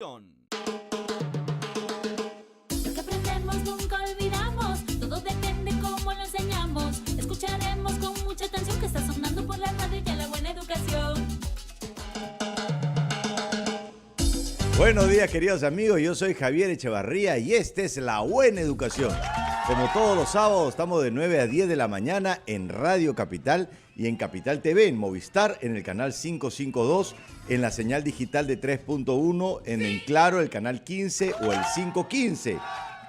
Lo que aprendemos nunca olvidamos, todo depende cómo lo enseñamos. Escucharemos con mucha atención que está sonando por la radio ya la buena educación. Buenos días, queridos amigos, yo soy Javier Echevarría y esta es La Buena Educación. Como todos los sábados, estamos de 9 a 10 de la mañana en Radio Capital y en Capital TV, en Movistar, en el canal 552, en la señal digital de 3.1, en Claro, el canal 15 o el 515.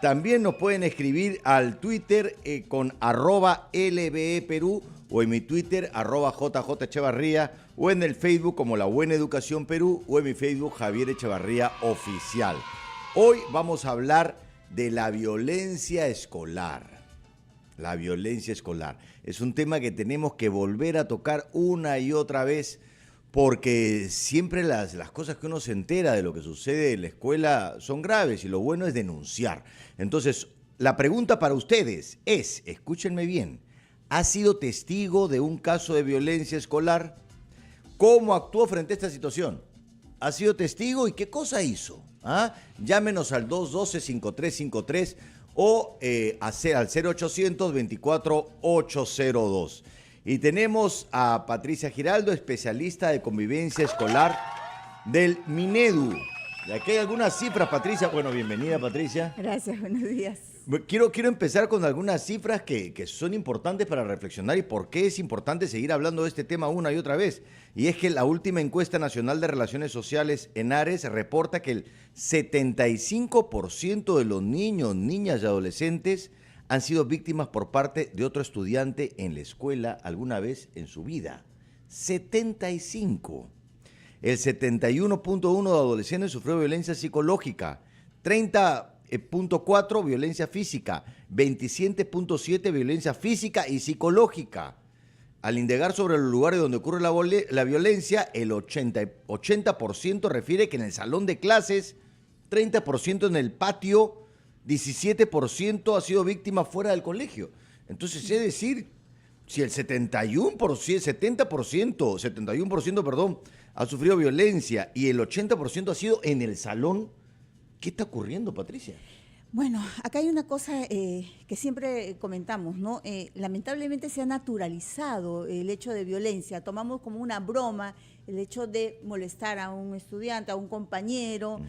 También nos pueden escribir al Twitter con @LBE o en mi Twitter @JJ Echevarría o en el Facebook como La Buena Educación Perú o en mi Facebook Javier Echevarría Oficial. Hoy vamos a hablar de la violencia escolar. La violencia escolar es un tema que tenemos que volver a tocar una y otra vez porque siempre las cosas que uno se entera de lo que sucede en la escuela son graves y lo bueno es denunciar. Entonces, la pregunta para ustedes es, escúchenme bien, ¿ha sido testigo de un caso de violencia escolar? ¿Cómo actuó frente a esta situación? ¿Ha sido testigo y qué cosa hizo? Llámenos al 212-5353 o al 0800-24-802. Y tenemos a Patricia Giraldo, especialista de convivencia escolar del Minedu. Y aquí hay algunas cifras, Patricia. Bueno, bienvenida, Patricia. Gracias, buenos días. Quiero empezar con algunas cifras que son importantes para reflexionar y por qué es importante seguir hablando de este tema una y otra vez. Y es que la última encuesta nacional de relaciones sociales, ENARES, reporta que el 75% de los niños, niñas y adolescentes han sido víctimas por parte de otro estudiante en la escuela alguna vez en su vida. 75%. El 71.1% de adolescentes sufrió violencia psicológica, 30.4% violencia física, 27.7% violencia física y psicológica. Al indagar sobre los lugares donde ocurre la violencia, el 80% refiere que en el salón de clases, 30% en el patio, 17% ha sido víctima fuera del colegio. Entonces, es decir, si el 71%, ha sufrido violencia y el 80% ha sido en el salón, ¿qué está ocurriendo, Patricia? Bueno, acá hay una cosa que siempre comentamos, ¿no? Lamentablemente se ha naturalizado el hecho de violencia. Tomamos como una broma el hecho de molestar a un estudiante, a un compañero.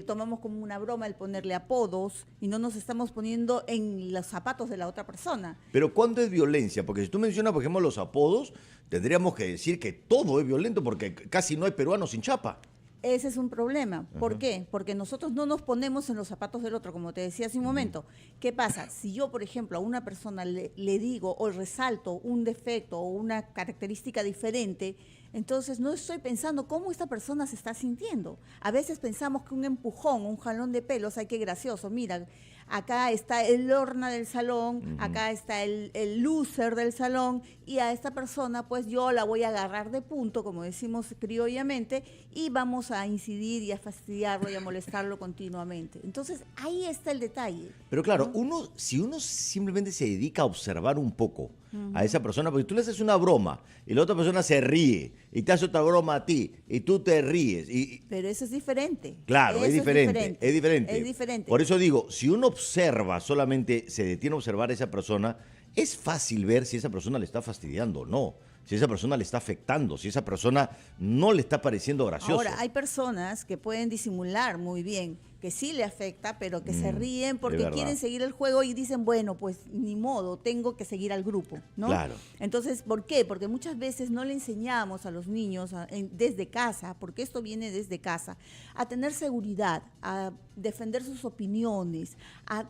Tomamos como una broma el ponerle apodos y no nos estamos poniendo en los zapatos de la otra persona. Pero ¿cuándo es violencia? Porque si tú mencionas, por ejemplo, los apodos, tendríamos que decir que todo es violento porque casi no hay peruanos sin chapa. Ese es un problema. ¿Por qué? Porque nosotros no nos ponemos en los zapatos del otro, como te decía hace un momento. ¿Qué pasa? Si yo, por ejemplo, a una persona le digo o resalto un defecto o una característica diferente, entonces no estoy pensando cómo esta persona se está sintiendo. A veces pensamos que un empujón, un jalón de pelos, ay, qué gracioso, mira, acá está el lorna del salón, acá está el loser del salón, y a esta persona pues yo la voy a agarrar de punto, como decimos criollamente, y vamos a incidir y a fastidiarlo y a molestarlo continuamente. Entonces ahí está el detalle. Pero claro, si uno simplemente se dedica a observar un poco a esa persona, porque tú le haces una broma y la otra persona se ríe y te hace otra broma a ti y tú te ríes. Pero eso es diferente. Claro, eso es diferente. Es diferente. Por eso digo, si uno observa, solamente se detiene a observar a esa persona, es fácil ver si esa persona le está fastidiando o no, si esa persona le está afectando, si esa persona no le está pareciendo gracioso. Ahora, hay personas que pueden disimular muy bien, que sí le afecta, pero que se ríen porque quieren seguir el juego y dicen, bueno, pues ni modo, tengo que seguir al grupo, ¿no? Claro. Entonces, ¿por qué? Porque muchas veces no le enseñamos a los niños desde casa, porque esto viene desde casa, a tener seguridad, a defender sus opiniones, a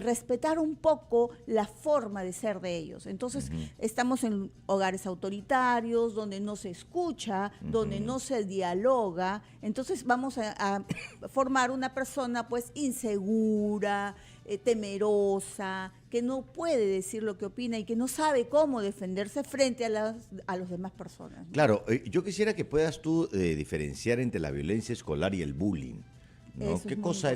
respetar un poco la forma de ser de ellos. Entonces, estamos en hogares autoritarios, donde no se escucha, donde no se dialoga. Entonces, vamos a formar una persona, pues, insegura, temerosa, que no puede decir lo que opina y que no sabe cómo defenderse frente a las demás personas, ¿no? Claro, yo quisiera que puedas tú diferenciar entre la violencia escolar y el bullying, ¿no?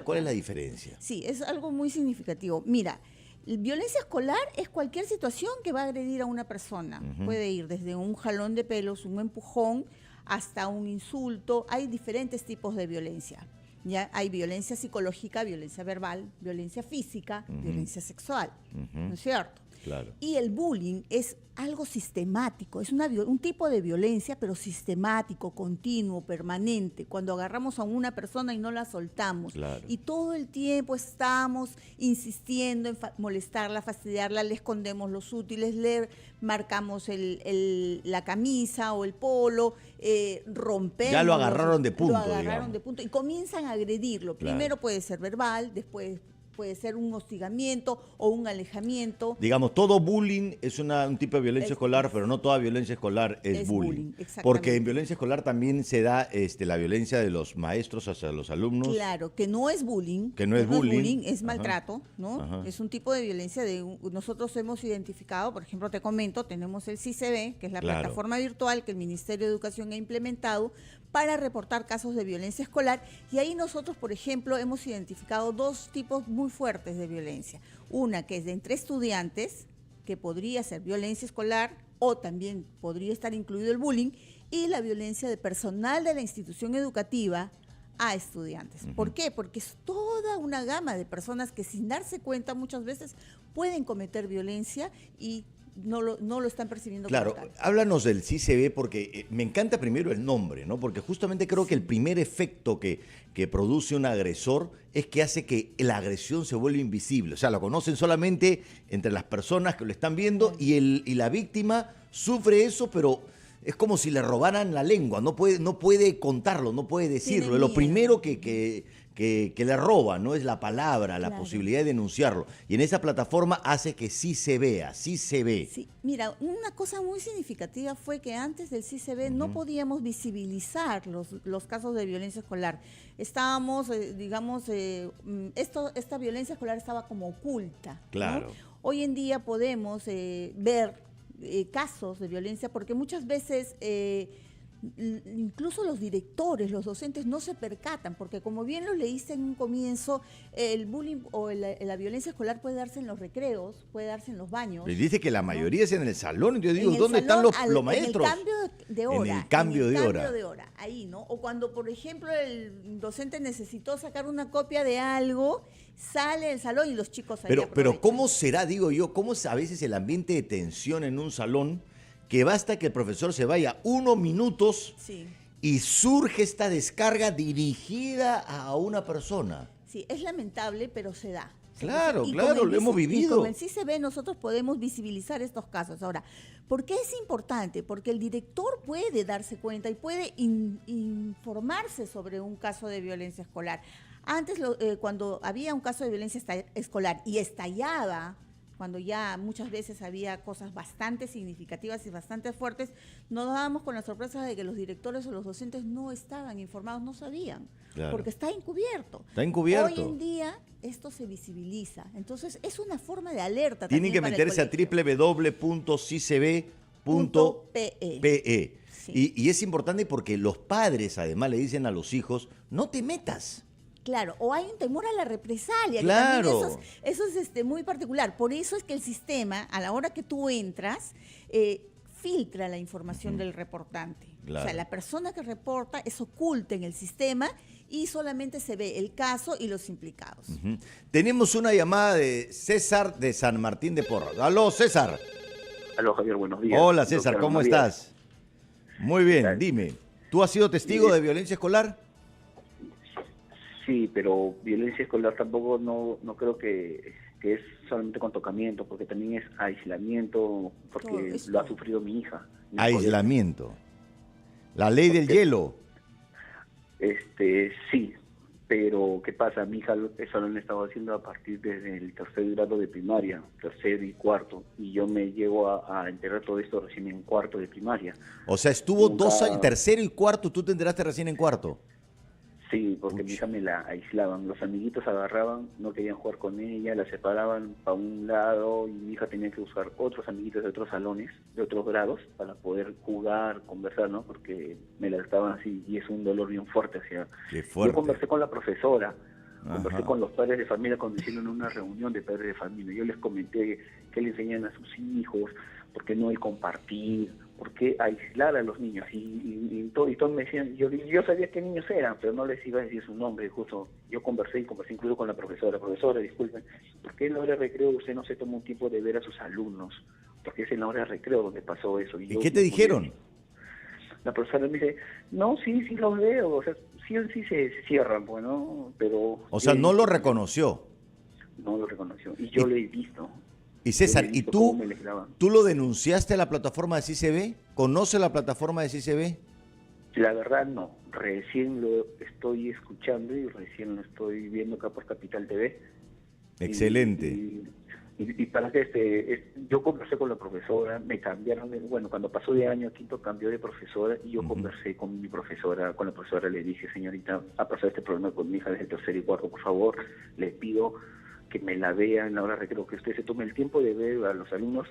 ¿Cuál es la diferencia? Sí, es algo muy significativo. Mira, violencia escolar es cualquier situación que va a agredir a una persona. Puede ir desde un jalón de pelos, un empujón, hasta un insulto. Hay diferentes tipos de violencia. Ya hay violencia psicológica, violencia verbal, violencia física, violencia sexual, ¿no es cierto? Claro. Y el bullying es algo sistemático, es un tipo de violencia, pero sistemático, continuo, permanente, cuando agarramos a una persona y no la soltamos. Claro. Y todo el tiempo estamos insistiendo en molestarla, fastidiarla, le escondemos los útiles, le marcamos la camisa o el polo, rompemos. Ya lo agarraron de punto, Lo agarraron digamos. de punto y comienzan a agredirlo. Claro. Primero puede ser verbal, después puede ser un hostigamiento o un alejamiento. Digamos, todo bullying es un tipo de violencia escolar, pero no toda violencia escolar es bullying. Exactamente. Porque en violencia escolar también se da la violencia de los maestros hacia los alumnos. Claro, que no es bullying. Que no es bullying. Es maltrato, ¿no? Ajá. Es un tipo de violencia nosotros hemos identificado, por ejemplo, te comento, tenemos el CICB, que es la Claro. plataforma virtual que el Ministerio de Educación ha implementado para reportar casos de violencia escolar, y ahí nosotros, por ejemplo, hemos identificado dos tipos muy fuertes de violencia. Una que es de entre estudiantes, que podría ser violencia escolar, o también podría estar incluido el bullying, y la violencia de personal de la institución educativa a estudiantes. ¿Por qué? Porque es toda una gama de personas que sin darse cuenta muchas veces pueden cometer violencia y no lo están percibiendo Claro, como tal. háblanos del CICB porque me encanta primero el nombre, ¿no? Porque justamente creo que el primer efecto que produce un agresor es que hace que la agresión se vuelva invisible. O sea, lo conocen solamente entre las personas que lo están viendo y la víctima sufre eso, pero es como si le robaran la lengua. No puede contarlo, no puede decirlo. Tiene Lo miedo. primero que le roba, ¿no? Es la palabra, la Claro. posibilidad de denunciarlo. Y en esa plataforma hace que sí se vea, sí se ve. Sí, mira, una cosa muy significativa fue que antes del CICB no podíamos visibilizar los casos de violencia escolar. Estábamos, esta violencia escolar estaba como oculta, ¿no? Claro. Hoy en día podemos ver casos de violencia porque muchas veces incluso los directores, los docentes no se percatan, porque como bien lo leíste en un comienzo, el bullying o la violencia escolar puede darse en los recreos, puede darse en los baños. Les dice que la mayoría es en el salón. Yo digo, En el ¿dónde están salón, los maestros? En el cambio de hora. En el cambio de hora. cambio de hora, ahí, ¿no? O cuando, por ejemplo, el docente necesitó sacar una copia de algo, sale del salón y los chicos ahí Pero aprovechan. ¿cómo será, digo yo, cómo es a veces el ambiente de tensión en un salón que basta que el profesor se vaya unos minutos Sí. y surge esta descarga dirigida a una persona? Sí, es lamentable, pero se da. Claro, Y claro, con el lo hemos vivido. Y con el CICB nosotros podemos visibilizar estos casos. Ahora, ¿por qué es importante? Porque el director puede darse cuenta y puede informarse sobre un caso de violencia escolar. Antes, cuando había un caso de violencia escolar y estallaba, cuando ya muchas veces había cosas bastante significativas y bastante fuertes, nos dábamos con la sorpresa de que los directores o los docentes no estaban informados, no sabían, Claro. porque está encubierto. Está encubierto. Hoy en día esto se visibiliza, entonces es una forma de alerta. Tienen que también para el meterse a colegio. www.cicb.pe. Sí. Y es importante porque los padres además le dicen a los hijos, no te metas. Claro, o hay un temor a la represalia. Claro. Que también eso es muy particular. Por eso es que el sistema, a la hora que tú entras, filtra la información del reportante. Claro. O sea, la persona que reporta es oculta en el sistema y solamente se ve el caso y los implicados. Ujú. Tenemos una llamada de César de San Martín de Porras. Aló, César. Aló, Javier, buenos días. Hola, César, Doctor, ¿cómo buenos días. estás? Muy bien, tal? dime. ¿Tú has sido testigo de violencia escolar? Sí, pero violencia escolar tampoco no creo que es solamente con tocamiento, porque también es aislamiento, porque Todo esto. lo ha sufrido mi hija. en el Aislamiento. La ley del Porque- hielo. colegio. Sí, pero ¿qué pasa? Mi hija eso lo han estado haciendo a partir desde el tercer grado de primaria, tercero y cuarto, y yo me llego a enterar todo esto recién en cuarto de primaria. O sea, estuvo Nunca- 2 años, tercero y cuarto, tú te enteraste recién en cuarto. Sí, porque mi Pucha. hija me la aislaban. Los amiguitos agarraban, no querían jugar con ella, la separaban para un lado y mi hija tenía que buscar otros amiguitos de otros salones, de otros grados, para poder jugar, conversar, ¿no? Porque me la estaban así y es un dolor bien fuerte. O sea, Qué yo fuerte. conversé con la profesora, Ajá. conversé con los padres de familia cuando hicieron una reunión de padres de familia. Yo les comenté qué le enseñan a sus hijos, por qué no el compartir, ¿por qué aislar a los niños? Y todos me decían, yo sabía qué niños eran, pero no les iba a decir su nombre. Justo yo conversé incluso con la profesora, disculpen, ¿por qué en la hora de recreo usted no se toma un tiempo de ver a sus alumnos? Porque es en la hora de recreo donde pasó eso. ¿Y qué te dijeron? La profesora me dice, no, sí los veo, o sea, sí se cierran, pues, ¿no? Pero... O sea, no lo reconoció. No lo reconoció, y yo lo he visto. Y César, ¿y tú tú lo denunciaste a la plataforma de CICB? ¿Conoce la plataforma de CICB? La verdad no, recién lo estoy escuchando y recién lo estoy viendo acá por Capital TV. Excelente. Y para que yo conversé con la profesora, me cambiaron, cuando pasó de año a quinto cambió de profesora y yo conversé con mi profesora, con la profesora le dije, señorita, ha pasado este problema con mi hija desde el tercer y cuarto, por favor, le pido que me la vea en la hora de recreo, que usted se tome el tiempo de ver a los alumnos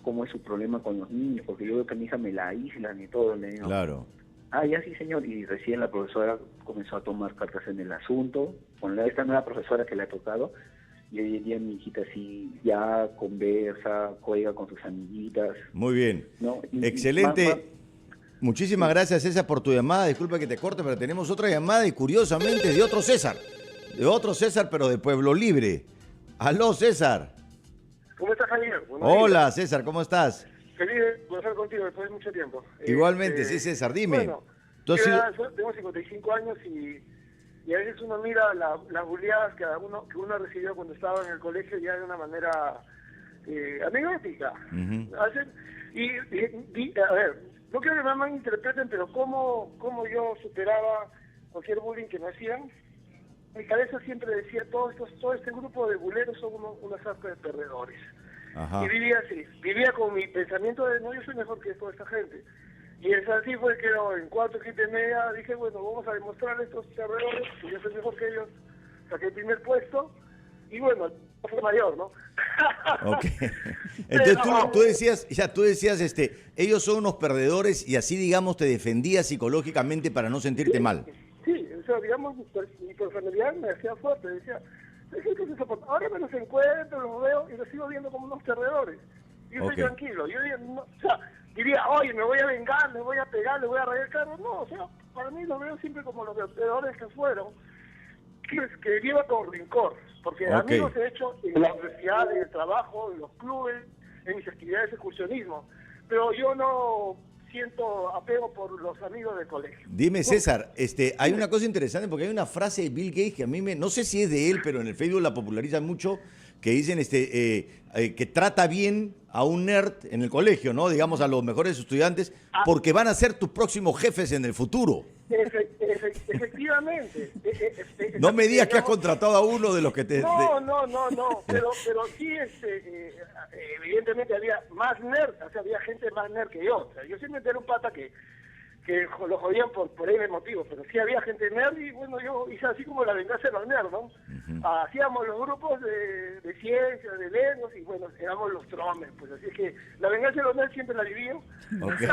cómo es su problema con los niños, porque yo veo que a mi hija me la aíslan y todo. Le digo, claro. Ya sí, señor. Y recién la profesora comenzó a tomar cartas en el asunto, con esta nueva profesora que le ha tocado, y hoy en día mi hijita sí ya conversa, juega con sus amiguitas. Muy bien. ¿No? Excelente. Muchísimas gracias, César, por tu llamada. Disculpa que te corte, pero tenemos otra llamada y curiosamente de otro César. De otro César, pero de Pueblo Libre. Aló, César. ¿Cómo estás, Javier? Hola, César, ¿cómo estás? Feliz de conversar contigo después de mucho tiempo. Igualmente, sí, César, dime. Bueno, yo tengo 55 años y a veces uno mira las bulleadas que uno recibió cuando estaba en el colegio ya de una manera anecdótica. A ver, no quiero que me malinterpreten, pero cómo yo superaba cualquier bullying que me hacían. Mi cabeza siempre decía, todo este grupo de buleros son una sarta de perdedores. Ajá. Y vivía con mi pensamiento de, no, yo soy mejor que toda esta gente. Y es así fue que en 4 y media dije, bueno, vamos a demostrarle a estos perdedores que yo soy mejor que ellos. Saqué el primer puesto y bueno, fue mayor, ¿no? Ok. Entonces tú decías, ellos son unos perdedores y así, digamos, te defendías psicológicamente para no sentirte mal. Sí, o sea, digamos, mi personalidad me hacía fuerte, decía, ahora me los encuentro, los veo y los sigo viendo como unos perdedores. Y yo estoy tranquilo, yo diría, oye, me voy a vengar, me voy a pegar, le voy a rayar el carro. No, o sea, para mí los veo siempre como los perdedores que fueron, que viva con rencor, porque amigos he hecho en la universidad, en el trabajo, en los clubes, en mis actividades de excursionismo, pero yo no siento apego por los amigos del colegio. Dime, César, hay una cosa interesante porque hay una frase de Bill Gates que a mí no sé si es de él, pero en el Facebook la popularizan mucho, que dicen que trata bien a un nerd en el colegio, ¿no? Digamos, a los mejores estudiantes, porque van a ser tus próximos jefes en el futuro. Efectivamente. No me digas que has contratado a uno de los que te... No, pero sí, evidentemente había más nerd, o sea, había gente más nerd que yo. O sea, yo siempre era un pata que lo jodían por N motivos, pero sí había gente nerd y bueno, yo hice así como la venganza de los nerds, ¿no? Hacíamos los grupos de ciencias, de lenguas y bueno, éramos los tromes, pues así es que la venganza de los nerds siempre la viví. Okay.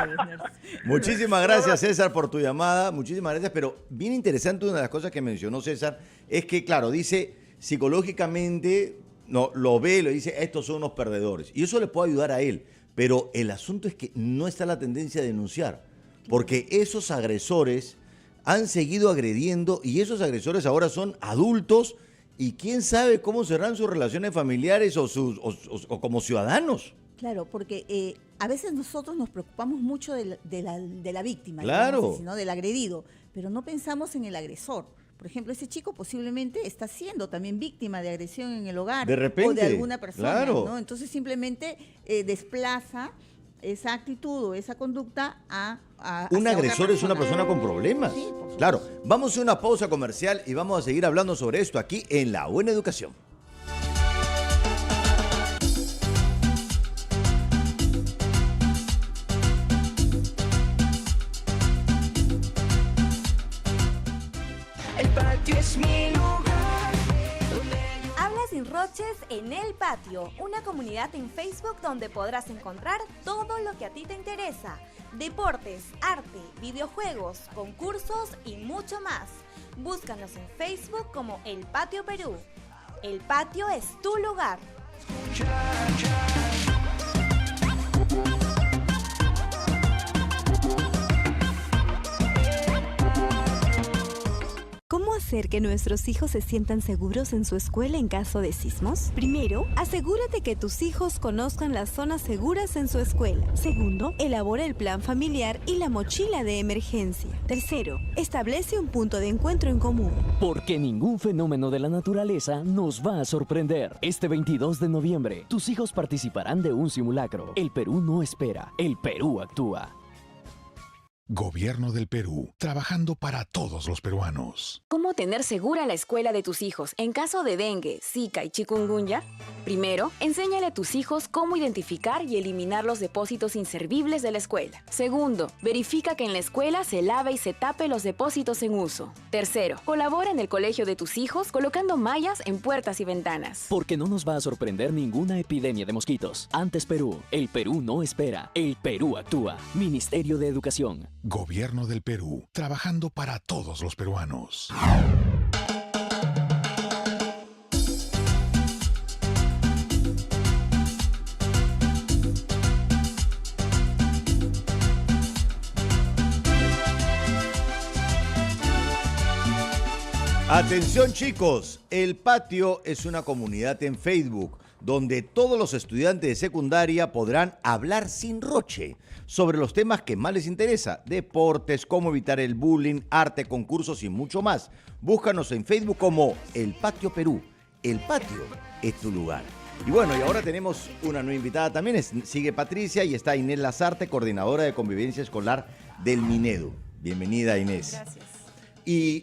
Muchísimas gracias, César, por tu llamada, muchísimas gracias, pero bien interesante una de las cosas que mencionó César, es que claro, dice psicológicamente, no, lo ve, lo dice, estos son unos perdedores, y eso le puede ayudar a él, pero el asunto es que no está la tendencia a denunciar. Porque esos agresores han seguido agrediendo y esos agresores ahora son adultos y quién sabe cómo serán sus relaciones familiares o como ciudadanos. Claro, porque a veces nosotros nos preocupamos mucho de la víctima, claro, digamos, ¿no? Del agredido, pero no pensamos en el agresor. Por ejemplo, ese chico posiblemente está siendo también víctima de agresión en el hogar de repente, o de alguna persona, claro, ¿no? Entonces simplemente desplaza esa actitud o esa conducta a un agresor es una persona con problemas. Sí, claro. Vamos a una pausa comercial y vamos a seguir hablando sobre esto aquí en La Buena Educación. El patio es mi lugar. Habla sin roches en El Patio, una comunidad en Facebook donde podrás encontrar todo lo que a ti te interesa. Deportes, arte, videojuegos, concursos y mucho más. Búscanos en Facebook como El Patio Perú. El Patio es tu lugar. hacer que nuestros hijos se sientan seguros en su escuela en caso de sismos? Primero, asegúrate que tus hijos conozcan las zonas seguras en su escuela. Segundo, elabora el plan familiar y la mochila de emergencia. Tercero, establece un punto de encuentro en común. Porque ningún fenómeno de la naturaleza nos va a sorprender. Este 22 de noviembre, tus hijos participarán de un simulacro. El Perú no espera, el Perú actúa. Gobierno del Perú, trabajando para todos los peruanos. ¿Cómo tener segura la escuela de tus hijos en caso de dengue, zika y chikungunya? Primero, enséñale a tus hijos cómo identificar y eliminar los depósitos inservibles de la escuela. Segundo, verifica que en la escuela se lave y se tape los depósitos en uso. Tercero, colabora en el colegio de tus hijos colocando mallas en puertas y ventanas. Porque no nos va a sorprender ninguna epidemia de mosquitos. Antes Perú, el Perú no espera, el Perú actúa. Ministerio de Educación. Gobierno del Perú, trabajando para todos los peruanos. Atención chicos, El Patio es una comunidad en Facebook donde todos los estudiantes de secundaria podrán hablar sin roche sobre los temas que más les interesa: deportes, cómo evitar el bullying, arte, concursos y mucho más. Búscanos en Facebook como El Patio Perú. El Patio es tu lugar. Y bueno, y ahora tenemos una nueva invitada también. Sigue Patricia y está Inés Lazarte, coordinadora de convivencia escolar del Minedu. Bienvenida, Inés. Gracias. Y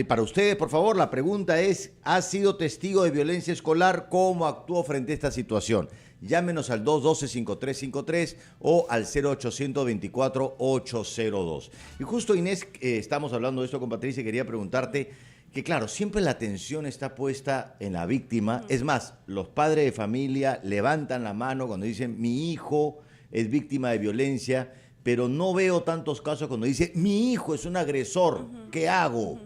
para ustedes, por favor, la pregunta es: ¿has sido testigo de violencia escolar? ¿Cómo actuó frente a esta situación? Llámenos al 212-5353 o al 0800-24-802. Y justo, Inés, estamos hablando de esto con Patricia y quería preguntarte que, claro, siempre la atención está puesta en la víctima. Es más, los padres de familia levantan la mano cuando dicen mi hijo es víctima de violencia, pero no veo tantos casos cuando dice mi hijo es un agresor, ¿qué hago?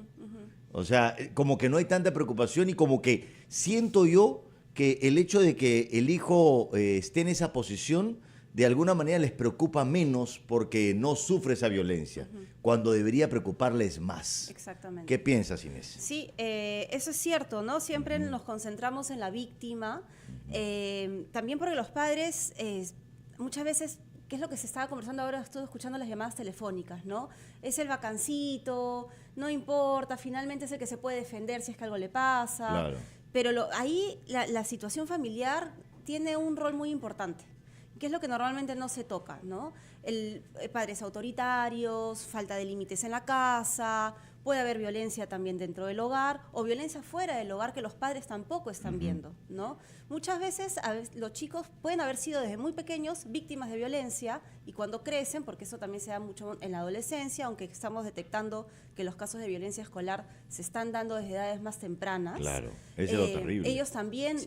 O sea, como que no hay tanta preocupación y como que siento yo que el hecho de que el hijo esté en esa posición de alguna manera les preocupa menos porque no sufre esa violencia, cuando debería preocuparles más. Exactamente. ¿Qué piensas, Inés? Sí, eso es cierto, ¿no? Siempre nos concentramos en la víctima, también porque los padres muchas veces, ¿qué es lo que se estaba conversando ahora? Estoy escuchando las llamadas telefónicas, ¿no? Es el vacancito, no importa, finalmente es el que se puede defender si es que algo le pasa. Claro. Pero ahí la situación familiar tiene un rol muy importante, que es lo que normalmente no se toca, ¿no? Padres autoritarios, falta de límites en la casa, puede haber violencia también dentro del hogar o violencia fuera del hogar que los padres tampoco están viendo, ¿no? Muchas veces los chicos pueden haber sido desde muy pequeños víctimas de violencia y cuando crecen, porque eso también se da mucho en la adolescencia, aunque estamos detectando que los casos de violencia escolar se están dando desde edades más tempranas. Claro, eso es lo terrible. Ellos también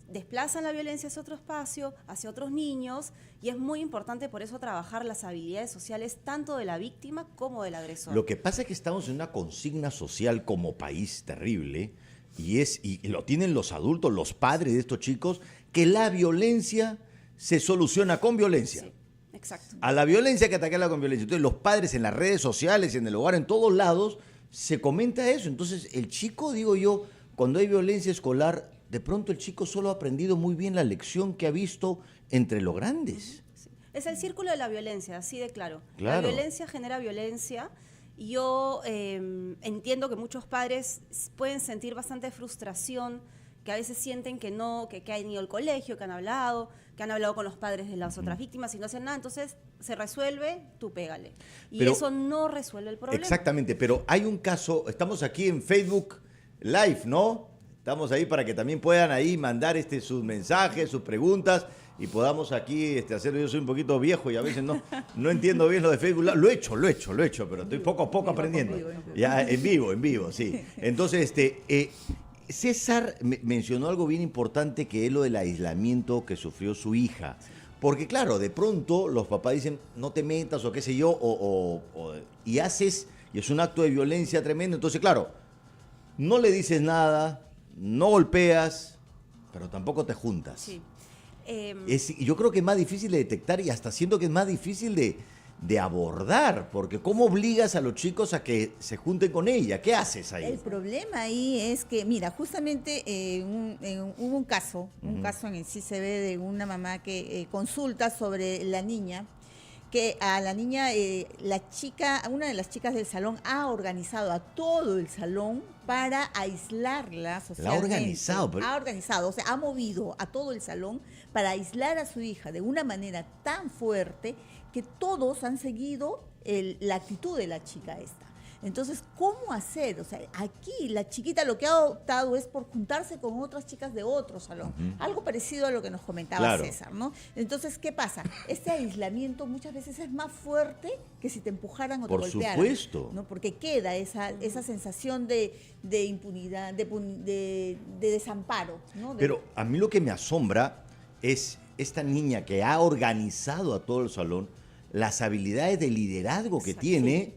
desplazan la violencia hacia otro espacio, hacia otros niños, y es muy importante por eso trabajar las habilidades sociales tanto de la víctima como del agresor. Lo que pasa es que estamos en una consigna social como país terrible, y lo tienen los adultos, los padres de estos chicos, que la violencia se soluciona con violencia. Sí, exacto. A la violencia hay que atacarla con violencia. Entonces los padres en las redes sociales, en el hogar, en todos lados, se comenta eso. Entonces el chico, digo yo, cuando hay violencia escolar, de pronto el chico solo ha aprendido muy bien la lección que ha visto entre los grandes. Sí. Es el círculo de la violencia, así de claro. Claro. La violencia genera violencia. Yo entiendo que muchos padres pueden sentir bastante frustración, que a veces sienten que no, que han ido al colegio, que han hablado con los padres de las otras víctimas y no hacen nada, entonces se resuelve, tú pégale. Y Pero, eso no resuelve el problema. Exactamente, pero hay un caso, estamos aquí en Facebook Live, ¿no? Estamos ahí para que también puedan ahí mandar sus mensajes, sus preguntas y podamos aquí hacerlo. Yo soy un poquito viejo y a veces no entiendo bien lo de Facebook. Lo he hecho, pero estoy poco a poco aprendiendo. Ya en vivo, sí. Entonces, César mencionó algo bien importante, que es lo del aislamiento que sufrió su hija. Porque claro, de pronto los papás dicen, no te metas o qué sé yo, y haces, y es un acto de violencia tremendo. Entonces, claro, no le dices nada, no golpeas, pero tampoco te juntas. Sí. Yo creo que es más difícil de detectar y hasta siento que es más difícil de de abordar, porque ¿cómo obligas a los chicos a que se junten con ella? ¿Qué haces ahí? El problema ahí es que, mira, justamente hubo un caso en el CICB de una mamá que consulta sobre la niña, que a la niña, una de las chicas del salón ha organizado a todo el salón para aislarla socialmente. La ha organizado. Pero... Ha organizado, o sea, ha movido a todo el salón para aislar a su hija de una manera tan fuerte que todos han seguido la actitud de la chica esta. Entonces, ¿cómo hacer? O sea, aquí la chiquita lo que ha optado es por juntarse con otras chicas de otro salón. Algo parecido a lo que nos comentaba César, ¿no? Entonces, ¿qué pasa? Este aislamiento muchas veces es más fuerte que si te empujaran o te golpearan. Por supuesto. ¿No? Porque queda esa sensación de impunidad, de desamparo, ¿no? Pero a mí lo que me asombra es esta niña que ha organizado a todo el salón, las habilidades de liderazgo que tiene...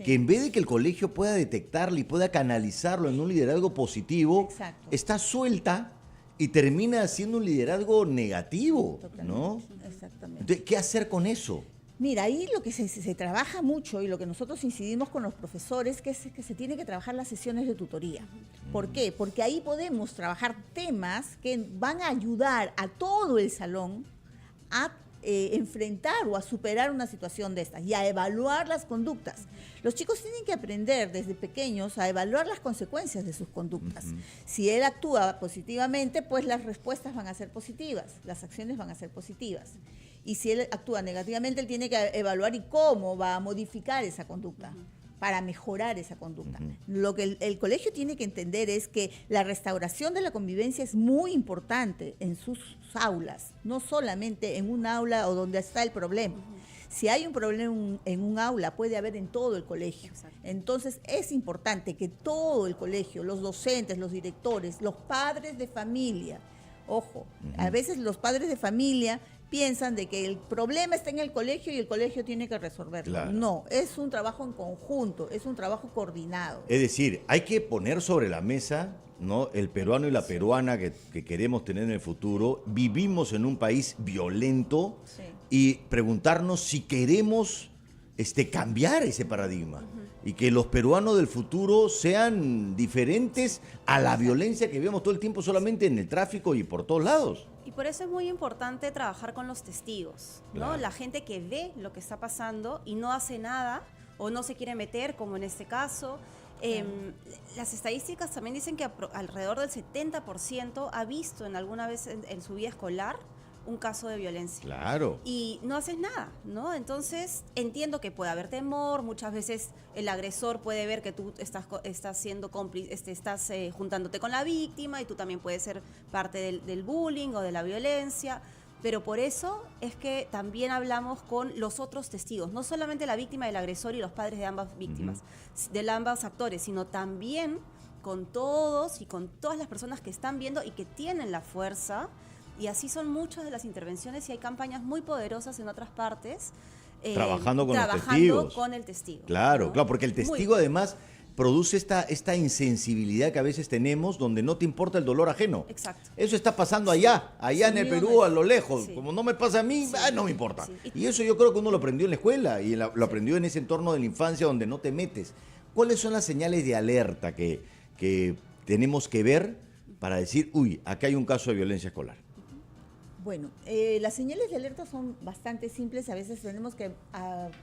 que en vez de que el colegio pueda detectarlo y pueda canalizarlo en un liderazgo positivo, está suelta y termina siendo un liderazgo negativo, ¿no? Exactamente. Entonces, ¿qué hacer con eso? Mira, ahí lo que se trabaja mucho y lo que nosotros incidimos con los profesores es que se tiene que trabajar las sesiones de tutoría. ¿Por qué? Porque ahí podemos trabajar temas que van a ayudar a todo el salón a enfrentar o a superar una situación de estas y a evaluar las conductas. Los chicos tienen que aprender desde pequeños a evaluar las consecuencias de sus conductas. Si él actúa positivamente, pues las respuestas van a ser positivas, las acciones van a ser positivas. Y si él actúa negativamente, él tiene que evaluar y cómo va a modificar esa conducta para mejorar esa conducta. Lo que el colegio tiene que entender es que la restauración de la convivencia es muy importante en sus aulas, no solamente en un aula o donde está el problema. Si hay un problema en un aula, puede haber en todo el colegio. Entonces, es importante que todo el colegio, los docentes, los directores, los padres de familia, ojo, a veces los padres de familia piensan de que el problema está en el colegio y el colegio tiene que resolverlo. Claro. No, es un trabajo en conjunto, es un trabajo coordinado. Es decir, hay que poner sobre la mesa, ¿no?, el peruano y la peruana que queremos tener en el futuro. Vivimos en un país violento y preguntarnos si queremos cambiar ese paradigma y que los peruanos del futuro sean diferentes a la violencia que vemos todo el tiempo solamente en el tráfico y por todos lados. Y por eso es muy importante trabajar con los testigos, ¿no? Claro. La gente que ve lo que está pasando y no hace nada o no se quiere meter, como en este caso. Las estadísticas también dicen que alrededor del 70% ha visto en alguna vez en su vida escolar un caso de violencia. Claro. Y no haces nada, ¿no? Entonces, entiendo que puede haber temor, muchas veces el agresor puede ver que tú estás siendo cómplice, estás juntándote con la víctima y tú también puedes ser parte del bullying o de la violencia, pero por eso es que también hablamos con los otros testigos, no solamente la víctima del agresor y los padres de ambas víctimas, de ambos actores, sino también con todos y con todas las personas que están viendo y que tienen la fuerza. Y así son muchas de las intervenciones y hay campañas muy poderosas en otras partes. Trabajando con los testigos. Con el testigo. Claro, ¿no? claro, porque el testigo además produce esta insensibilidad que a veces tenemos donde no te importa el dolor ajeno. Exacto. Eso está pasando allá en el Perú, a lo lejos. Como no me pasa a mí, no me importa. Y eso yo creo que uno lo aprendió en la escuela y lo aprendió en ese entorno de la infancia donde no te metes. ¿Cuáles son las señales de alerta que tenemos que ver para decir, uy, acá hay un caso de violencia escolar? Bueno, las señales de alerta son bastante simples, a veces tenemos que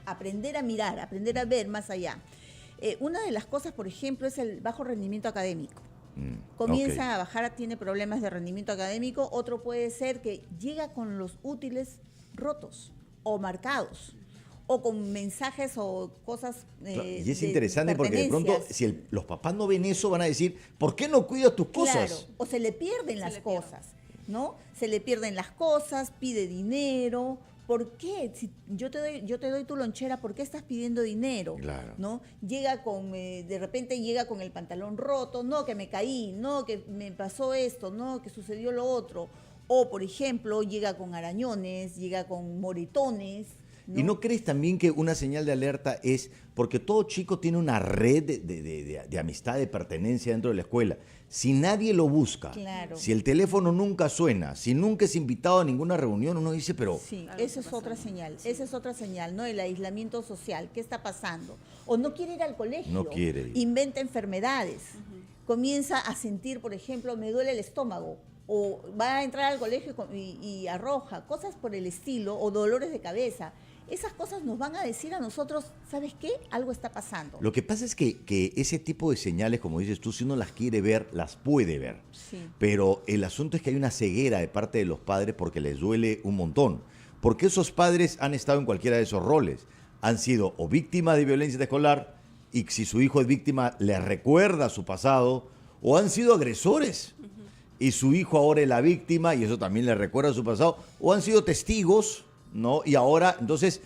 aprender a mirar, aprender a ver más allá. Una de las cosas, por ejemplo, es el bajo rendimiento académico. Comienza a bajar, tiene problemas de rendimiento académico. Otro puede ser que llega con los útiles rotos o marcados o con mensajes o cosas y es interesante porque de pronto si los papás no ven eso van a decir, ¿por qué no cuidas tus cosas? Claro, o se le pierden las cosas, ¿no? Se le pierden las cosas, pide dinero. ¿Por qué? Si yo te doy tu lonchera, ¿por qué estás pidiendo dinero? Claro. ¿No? Llega de repente llega con el pantalón roto, no, que me caí, no, que me pasó esto, no, que sucedió lo otro. O, por ejemplo, llega con arañones, llega con moretones. ¿no? ¿Y no crees también que una señal de alerta es, porque todo chico tiene una red de amistad, de pertenencia dentro de la escuela? Si nadie lo busca, Claro. si el teléfono nunca suena, si nunca es invitado a ninguna reunión, uno dice, pero... Sí, esa es otra señal, esa es otra señal, ¿no? El aislamiento social, ¿qué está pasando? O no quiere ir al colegio, No quiere ir. inventa enfermedades, comienza a sentir, por ejemplo, me duele el estómago, o va a entrar al colegio y arroja, cosas por el estilo, o dolores de cabeza. Esas cosas nos van a decir a nosotros, ¿sabes qué? Algo está pasando. Lo que pasa es que ese tipo de señales, como dices tú, si uno las quiere ver, las puede ver. Sí. Pero el asunto es que hay una ceguera de parte de los padres porque les duele un montón. Porque esos padres han estado en cualquiera de esos roles. Han sido o víctimas de violencia escolar, y si su hijo es víctima, les recuerda su pasado, o han sido agresores. Y su hijo ahora es la víctima, y eso también le recuerda su pasado, o han sido testigos, ¿no? Y ahora, entonces,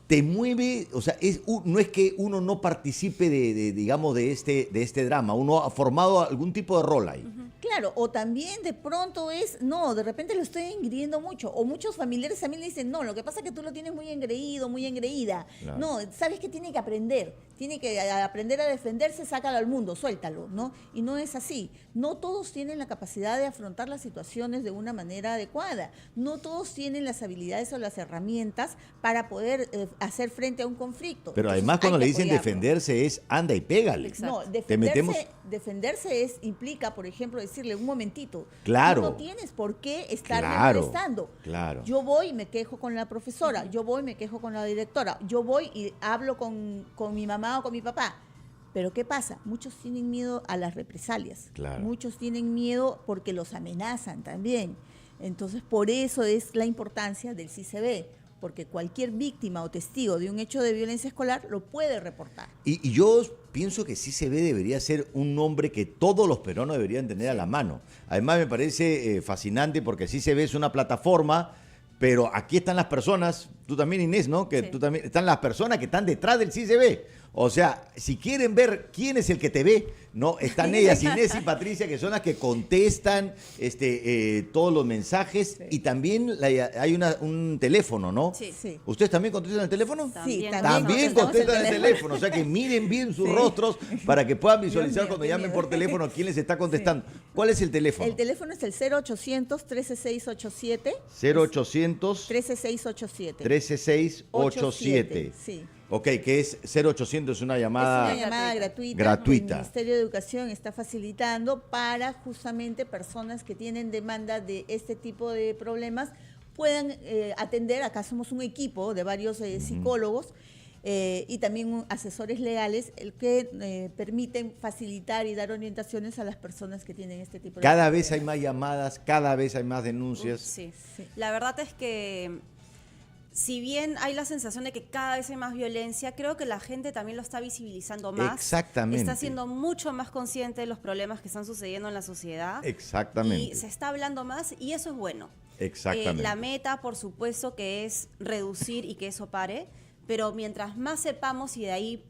te mueve, o sea, no es que uno no participe digamos, de este drama, uno ha formado algún tipo de rol ahí. Claro, o también de pronto no, de repente lo estoy engreíendo mucho, o muchos familiares también le dicen, no, lo que pasa es que tú lo tienes muy engreído, muy engreída. Claro. No, sabes que tiene que aprender a defenderse, sácalo al mundo, suéltalo, ¿no? Y no es así. No todos tienen la capacidad de afrontar las situaciones de una manera adecuada. No todos tienen las habilidades o las herramientas para poder hacer frente a un conflicto. Pero Entonces, además cuando hay le que dicen apoyarlo. defenderse es anda y pégale. No, Te metemos... defenderse implica, por ejemplo, decirle un momentito, Claro. tú no tienes por qué estarme Claro, molestando. claro. Yo voy y me quejo con la profesora, yo voy y me quejo con la directora, yo voy y hablo con mi mamá o con mi papá. Pero ¿qué pasa? Muchos tienen miedo a las represalias. Claro. Muchos tienen miedo porque los amenazan también. Entonces, por eso es la importancia del CICB, porque cualquier víctima o testigo de un hecho de violencia escolar lo puede reportar. Y yo pienso que CICB debería ser un nombre que todos los peruanos deberían tener a la mano. Además me parece fascinante porque CICB es una plataforma, pero aquí están las personas, tú también Inés, ¿no? Que tú también, están las personas que están detrás del CICB. O sea, si quieren ver quién es el que te ve, ¿no? Están ellas, Inés y Patricia, que son las que contestan todos los mensajes. Y también hay un teléfono, ¿no? Sí. Sí. ¿Ustedes también contestan el teléfono? Sí, También contestan el teléfono. O sea, que miren bien sus Sí. rostros para que puedan visualizar Dios mío, cuando qué llamen miedo. por teléfono quién les está contestando. ¿Cuál es el teléfono? El teléfono es el 0800-13687. 0800 13687. 13687. Sí. Ok, que es 0800, es una llamada... Es una llamada gratuita. Gratuita. El Ministerio de Educación está facilitando para justamente personas que tienen demanda de este tipo de problemas puedan atender. Acá somos un equipo de varios psicólogos y también asesores legales el que permiten facilitar y dar orientaciones a las personas que tienen este tipo de Cada problemas. vez hay más llamadas, cada vez hay más denuncias. Sí. La verdad es que si bien hay la sensación de que cada vez hay más violencia, creo que la gente también lo está visibilizando más. Exactamente. Está siendo mucho más consciente de los problemas que están sucediendo en la sociedad. Exactamente. Y se está hablando más y eso es bueno. Exactamente. La meta, por supuesto, que es reducir y que eso pare, pero mientras más sepamos, y de ahí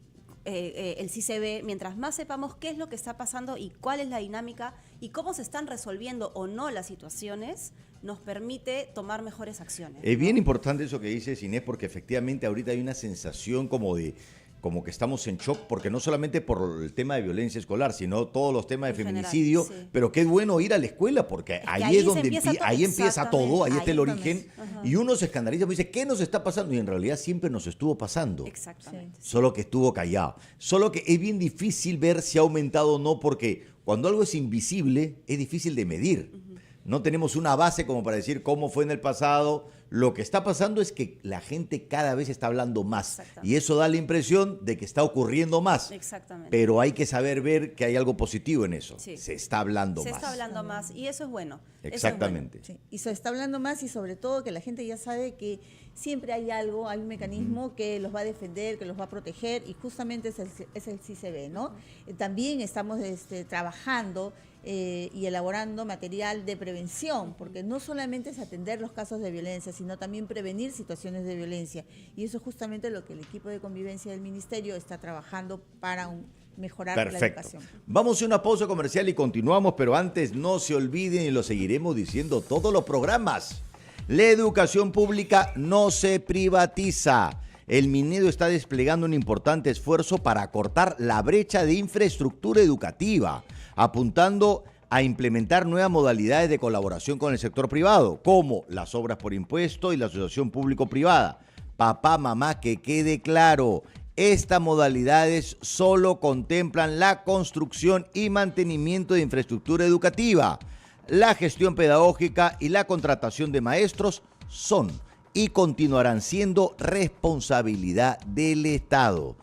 el CICB, mientras más sepamos qué es lo que está pasando y cuál es la dinámica y cómo se están resolviendo o no las situaciones, nos permite tomar mejores acciones. Es bien importante eso que dices, Inés, porque efectivamente ahorita hay una sensación como que estamos en shock, porque no solamente por el tema de violencia escolar, sino todos los temas de En general, feminicidio, sí. pero qué bueno ir a la escuela, porque ahí es donde empieza todo, ahí está el origen, y uno se escandaliza y dice, ¿qué nos está pasando? Y en realidad siempre nos estuvo pasando. Exactamente. Solo que estuvo callado. Solo que es bien difícil ver si ha aumentado o no, porque cuando algo es invisible, es difícil de medir. No tenemos una base como para decir cómo fue en el pasado. Lo que está pasando es que la gente cada vez está hablando más. Y eso da la impresión de que está ocurriendo más. Exactamente. Pero hay que saber ver que hay algo positivo en eso. Sí. Se está hablando Se más. está hablando más y eso es bueno. Exactamente. Sí, y se está hablando más y sobre todo que la gente ya sabe que siempre hay algo, hay un mecanismo que los va a defender, que los va a proteger y justamente es el CICB, ¿no? También estamos trabajando y elaborando material de prevención, porque no solamente es atender los casos de violencia, sino también prevenir situaciones de violencia. Y eso es justamente lo que el equipo de convivencia del Ministerio está trabajando para mejorar la educación. Vamos a una pausa comercial y continuamos, pero antes no se olviden y lo seguiremos diciendo todos los programas. La educación pública no se privatiza. El Minedu está desplegando un importante esfuerzo para acortar la brecha de infraestructura educativa, apuntando a implementar nuevas modalidades de colaboración con el sector privado, como las obras por impuesto y la asociación público-privada. Papá, mamá, que quede claro, estas modalidades solo contemplan la construcción y mantenimiento de infraestructura educativa. La gestión pedagógica y la contratación de maestros son y continuarán siendo responsabilidad del Estado.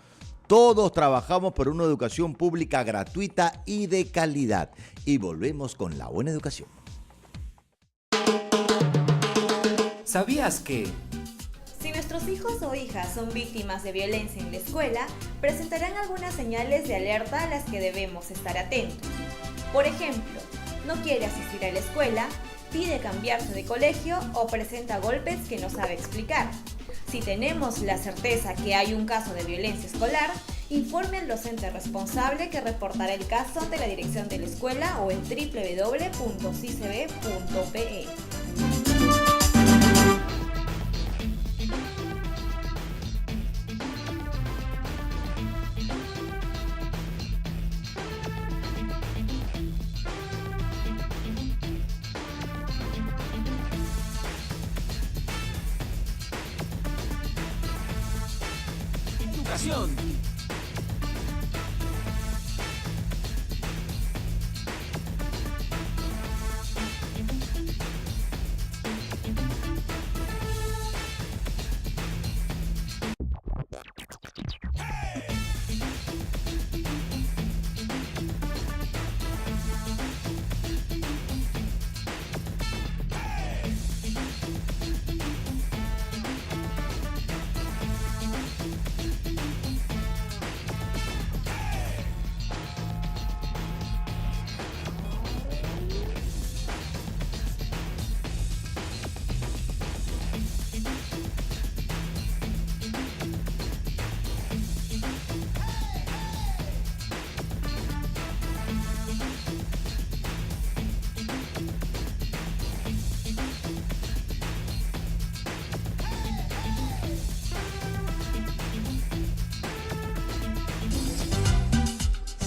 Todos trabajamos por una educación pública gratuita y de calidad. Y volvemos con la buena educación. ¿Sabías que? Si nuestros hijos o hijas son víctimas de violencia en la escuela, presentarán algunas señales de alerta a las que debemos estar atentos. Por ejemplo, no quiere asistir a la escuela, pide cambiarse de colegio o presenta golpes que no sabe explicar. Si tenemos la certeza que hay un caso de violencia escolar, informe al docente responsable que reportará el caso ante la dirección de la escuela o en www.cicb.pe.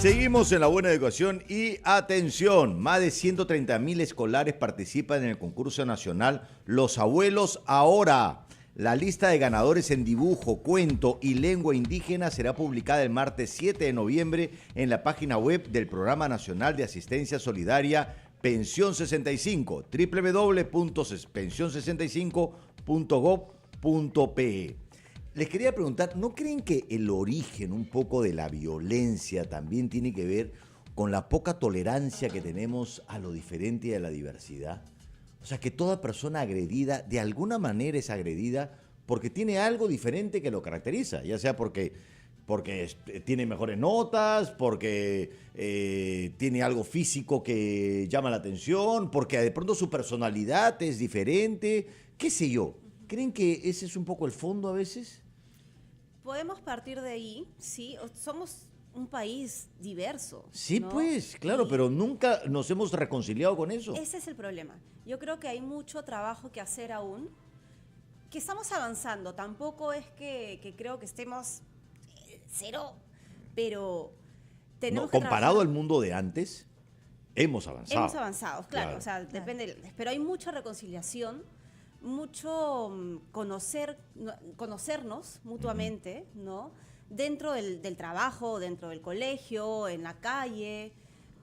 Seguimos en la buena educación y atención, más de 130,000 escolares participan en el concurso nacional Los Abuelos Ahora. La lista de ganadores en dibujo, cuento y lengua indígena será publicada el martes 7 de noviembre en la página web del Programa Nacional de Asistencia Solidaria Pensión 65, www.pension65.gov.pe. Les quería preguntar, ¿no creen que el origen un poco de la violencia también tiene que ver con la poca tolerancia que tenemos a lo diferente y a la diversidad? O sea, que toda persona agredida de alguna manera es agredida porque tiene algo diferente que lo caracteriza, ya sea porque tiene mejores notas, porque tiene algo físico que llama la atención, porque de pronto su personalidad es diferente, qué sé yo. ¿Creen que ese es un poco el fondo a veces? Podemos partir de ahí, sí, somos un país diverso. Sí, ¿no? pues, claro, pero nunca nos hemos reconciliado con eso. Ese es el problema. Yo creo que hay mucho trabajo que hacer aún, que estamos avanzando. Tampoco es que creo que estemos cero, pero tenemos que comparado trabajar. al mundo de antes, hemos avanzado. Hemos avanzado, claro. O sea, depende, pero hay mucha reconciliación, mucho conocernos mutuamente, ¿no? Dentro del trabajo, dentro del colegio, en la calle.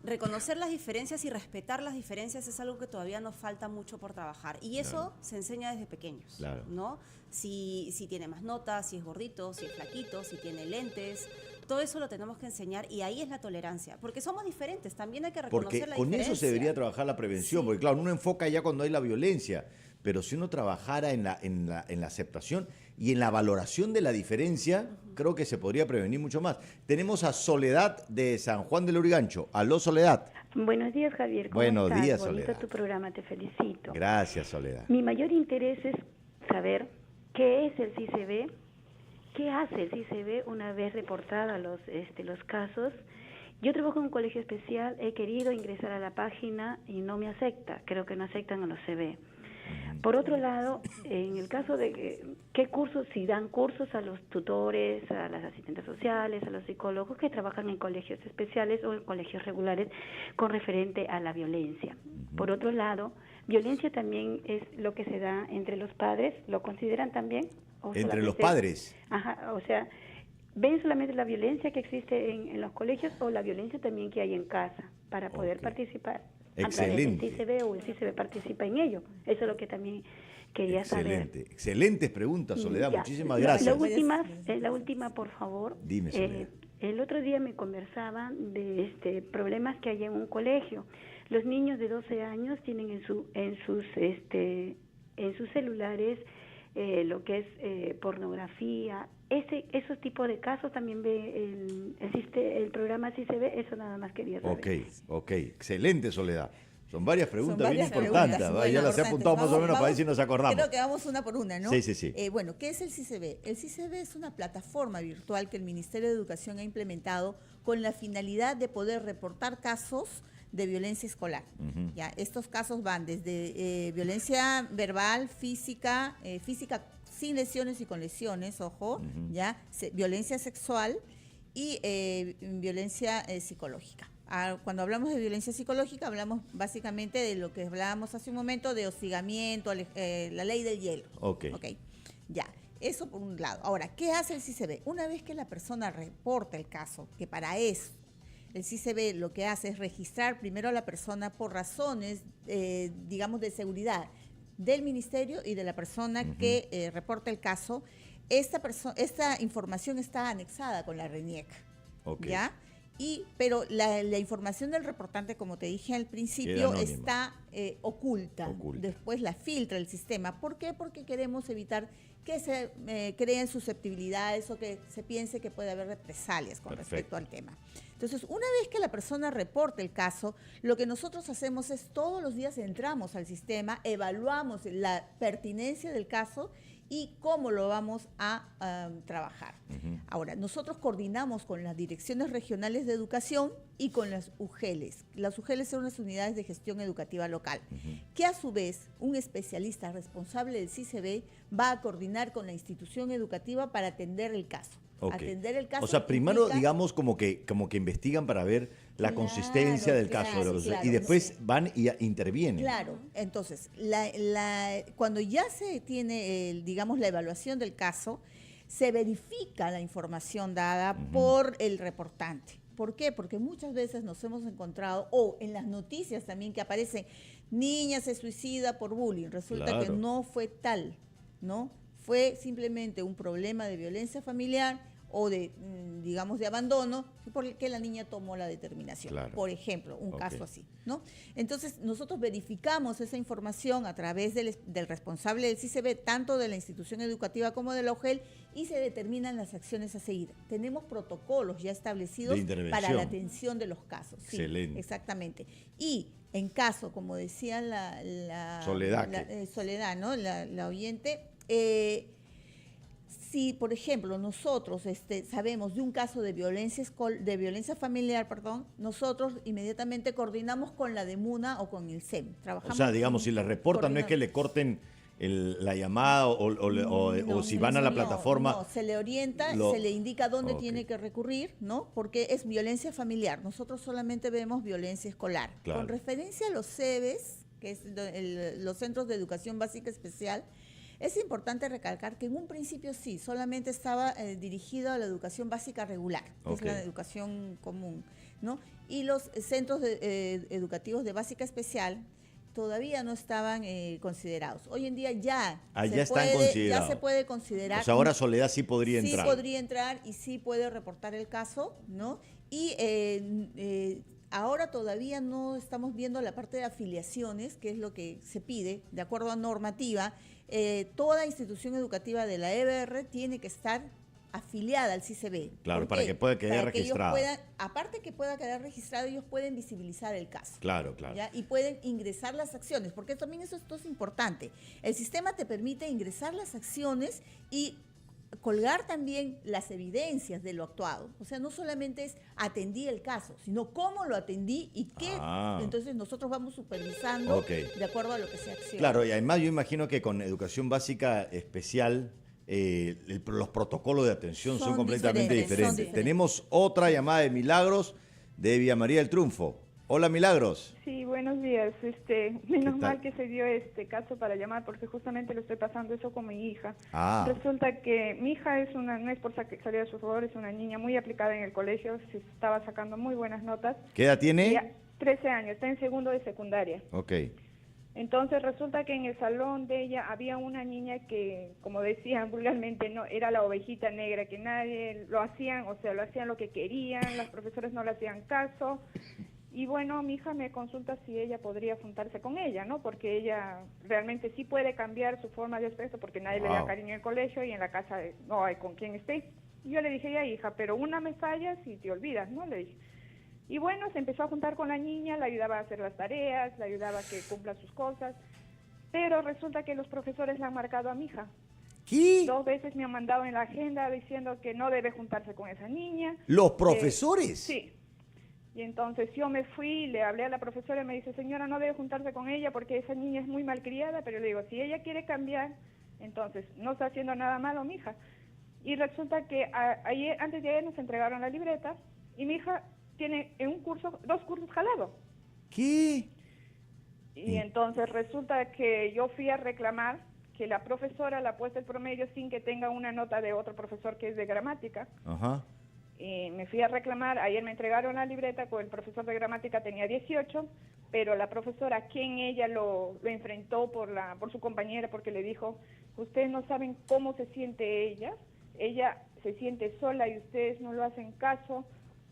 Reconocer las diferencias y respetar las diferencias es algo que todavía nos falta mucho por trabajar. Y eso se enseña desde pequeños, ¿no? Si tiene más notas, si es gordito, si es flaquito, si tiene lentes. Todo eso lo tenemos que enseñar y ahí es la tolerancia. Porque somos diferentes, también hay que reconocer la diferencia. Con eso se debería trabajar la prevención, porque claro, uno enfoca ya cuando hay la violencia, pero si uno trabajara en la aceptación y en la valoración de la diferencia, creo que se podría prevenir mucho más. Tenemos a Soledad de San Juan del Lurigancho. Aló, Soledad. Buenos días, Javier. ¿Cómo Buenos estás? días, Bonito Soledad. tu programa, te felicito. Gracias, Soledad. Mi mayor interés es saber qué es el CICB, qué hace el CICB una vez reportada los casos. Yo trabajo en un colegio especial, he querido ingresar a la página y no me acepta, creo que no aceptan a los CB. Por otro lado, en el caso de qué cursos, si dan cursos a los tutores, a las asistentes sociales, a los psicólogos que trabajan en colegios especiales o en colegios regulares con referente a la violencia. Por otro lado, violencia también es lo que se da entre los padres, ¿lo consideran también? ¿Entre los padres? Ajá, o sea, ¿ven solamente la violencia que existe en los colegios o la violencia también que hay en casa para poder participar? Excelente. El CICB o el CICB participa en ello. Eso es lo que también quería saber. Excelentes preguntas, Soledad. Ya. Muchísimas gracias. La última, por favor. Dime, Soledad. El otro día me conversaban de problemas que hay en un colegio. Los niños de 12 años tienen en sus celulares lo que es pornografía. Esos tipos de casos también ve el programa CICB. Eso nada más quería saber. Ok. Excelente, Soledad. Son varias preguntas bien preguntas importantes. muy Ya las he apuntado más o menos para ver si nos acordamos. Creo que vamos una por una, ¿no? Sí. Bueno, ¿qué es el CICB? El CICB es una plataforma virtual que el Ministerio de Educación ha implementado con la finalidad de poder reportar casos de violencia escolar. Ya, estos casos van desde violencia verbal, física sin lesiones y con lesiones, ojo, ya, violencia sexual y violencia psicológica. Cuando hablamos de violencia psicológica, hablamos básicamente de lo que hablábamos hace un momento, de hostigamiento, la ley del hielo. Ok. Ya, eso por un lado. Ahora, ¿qué hace el CICB? Una vez que la persona reporta el caso, que para eso el CICB lo que hace es registrar primero a la persona por razones, digamos, de seguridad del ministerio y de la persona que reporta el caso. Esta información está anexada con la RENIEC, ¿ya? Pero la información del reportante, como te dije al principio, está oculta. Después la filtra el sistema. ¿Por qué? Porque queremos evitar que se creen susceptibilidades o que se piense que puede haber represalias con respecto al tema. Entonces, una vez que la persona reporte el caso, lo que nosotros hacemos es todos los días entramos al sistema, evaluamos la pertinencia del caso y cómo lo vamos a trabajar. Ahora, nosotros coordinamos con las direcciones regionales de educación y con las UGELs. Las UGELs son las unidades de gestión educativa local, que a su vez un especialista responsable del CICB va a coordinar con la institución educativa para atender el caso. Atender el caso. O sea, primero, digamos, como que investigan para ver la consistencia del caso, y después van y intervienen. Claro, entonces, cuando ya se tiene, digamos, la evaluación del caso, se verifica la información dada por el reportante. ¿Por qué? Porque muchas veces nos hemos encontrado, o en las noticias también que aparece, niña se suicida por bullying. Resulta que no fue tal, ¿no? Fue simplemente un problema de violencia familiar o de, digamos, de abandono, por el que la niña tomó la determinación. Por ejemplo, un caso así, ¿no? Entonces, nosotros verificamos esa información a través del responsable del CICB, tanto de la institución educativa como de la UGEL, y se determinan las acciones a seguir. Tenemos protocolos ya establecidos para la atención de los casos. Excelente. Sí, exactamente. Y en caso, como decía la Soledad, ¿no? La oyente, si, por ejemplo, nosotros sabemos de un caso de violencia familiar, nosotros inmediatamente coordinamos con la DEMUNA o con el SEM. O sea, digamos, si la reportan, no es que le corten la llamada o si van a la plataforma. No, se le orienta, se le indica dónde tiene que recurrir, ¿no? Porque es violencia familiar. Nosotros solamente vemos violencia escolar. Con referencia a los CEBES, que es los Centros de Educación Básica Especial, es importante recalcar que en un principio sí, solamente estaba dirigido a la educación básica regular, que es la educación común, ¿no? Y los centros educativos de básica especial todavía no estaban considerados. Hoy en día ya se puede considerar. O sea, ahora Soledad sí podría entrar. Sí podría entrar y sí puede reportar el caso, ¿no? Y ahora todavía no estamos viendo la parte de afiliaciones, que es lo que se pide, de acuerdo a normativa. Toda institución educativa de la EBR tiene que estar afiliada al CICB. Claro, para que pueda quedar registrado. Aparte que pueda quedar registrado, ellos pueden visibilizar el caso. Claro. ¿Ya? Y pueden ingresar las acciones, porque también esto es importante. El sistema te permite ingresar las acciones y colgar también las evidencias de lo actuado. O sea, no solamente es atendí el caso, sino cómo lo atendí y qué. Entonces nosotros vamos supervisando de acuerdo a lo que sea acción. Claro, y además yo imagino que con educación básica especial los protocolos de atención son completamente diferentes. Tenemos otra llamada de Milagros de Villa María del Triunfo. Hola, Milagros. Sí, buenos días. Menos mal que se dio este caso para llamar, porque justamente le estoy pasando eso con mi hija. Resulta que mi hija no es por salir a su favor, es una niña muy aplicada en el colegio, se estaba sacando muy buenas notas. ¿Qué edad tiene? 13 años, está en segundo de secundaria. Ok. Entonces resulta que en el salón de ella había una niña que, como decían vulgarmente, no era la ovejita negra, que nadie lo hacían, o sea, lo hacían lo que querían, las profesoras no le hacían caso. Y bueno, mi hija me consulta si ella podría juntarse con ella, ¿no? Porque ella realmente sí puede cambiar su forma de aspecto porque nadie le da cariño en el colegio y en la casa no hay con quien esté. Y yo le dije, ya hija, pero una me fallas y te olvidas, ¿no? Le dije. Y bueno, se empezó a juntar con la niña, la ayudaba a hacer las tareas, la ayudaba a que cumpla sus cosas. Pero resulta que los profesores la han marcado a mi hija. ¿Qué? 2 veces me han mandado en la agenda diciendo que no debe juntarse con esa niña. ¿Los profesores? Sí. Y entonces yo me fui, le hablé a la profesora y me dice, señora, no debe juntarse con ella porque esa niña es muy malcriada, pero le digo, si ella quiere cambiar, entonces no está haciendo nada malo mi hija. Y resulta que antes de ayer nos entregaron la libreta y mi hija tiene en un curso, 2 cursos jalados. ¿Qué? Y entonces resulta que yo fui a reclamar que la profesora le ha puesto el promedio sin que tenga una nota de otro profesor que es de gramática. Ajá. Y me fui a reclamar, ayer me entregaron la libreta, con el profesor de gramática tenía 18, pero la profesora a quien ella lo enfrentó por su compañera, porque le dijo, ustedes no saben cómo se siente ella se siente sola y ustedes no lo hacen caso,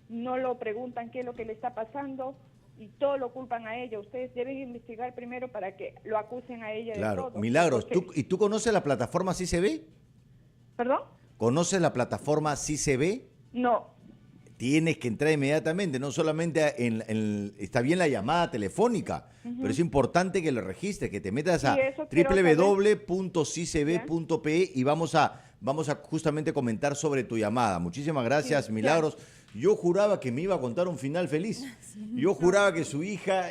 no lo preguntan qué es lo que le está pasando y todo lo culpan a ella, ustedes deben investigar primero para que lo acusen a ella de todo. Claro, Milagros, ¿tú conoces la plataforma Sí Se Ve? ¿Perdón? ¿Conoces la plataforma Sí Se Ve? No. Tienes que entrar inmediatamente, no solamente está bien la llamada telefónica, pero es importante que lo registres, que te metas a www.sicb.pe y vamos a justamente comentar sobre tu llamada. Muchísimas gracias, Milagros. Yo juraba que me iba a contar un final feliz. Yo juraba que su hija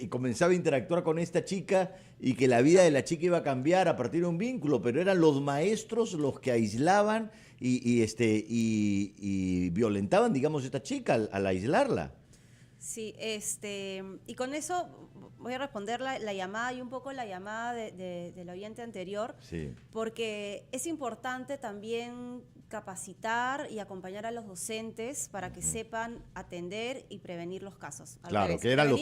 comenzaba a interactuar con esta chica y que la vida de la chica iba a cambiar a partir de un vínculo, pero eran los maestros los que aislaban y violentaban, digamos, a esta chica al aislarla. Sí, y con eso voy a responder la llamada y un poco la llamada del oyente anterior, porque es importante también capacitar y acompañar a los docentes para que sepan atender y prevenir los casos. Claro, que eran los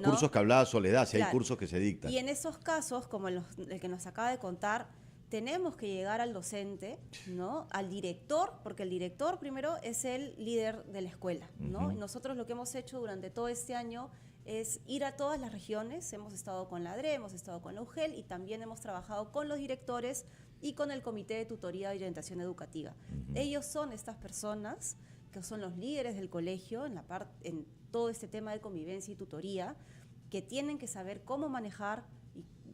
cursos que hablaba Soledad, si hay cursos que se dictan. Y en esos casos, como el que nos acaba de contar, tenemos que llegar al docente, ¿no? Al director, porque el director primero es el líder de la escuela, ¿no? Y nosotros lo que hemos hecho durante todo este año es ir a todas las regiones, hemos estado con la ADRE, hemos estado con la UGEL y también hemos trabajado con los directores y con el Comité de Tutoría y Orientación Educativa. Ellos son estas personas que son los líderes del colegio en todo este tema de convivencia y tutoría, que tienen que saber cómo manejar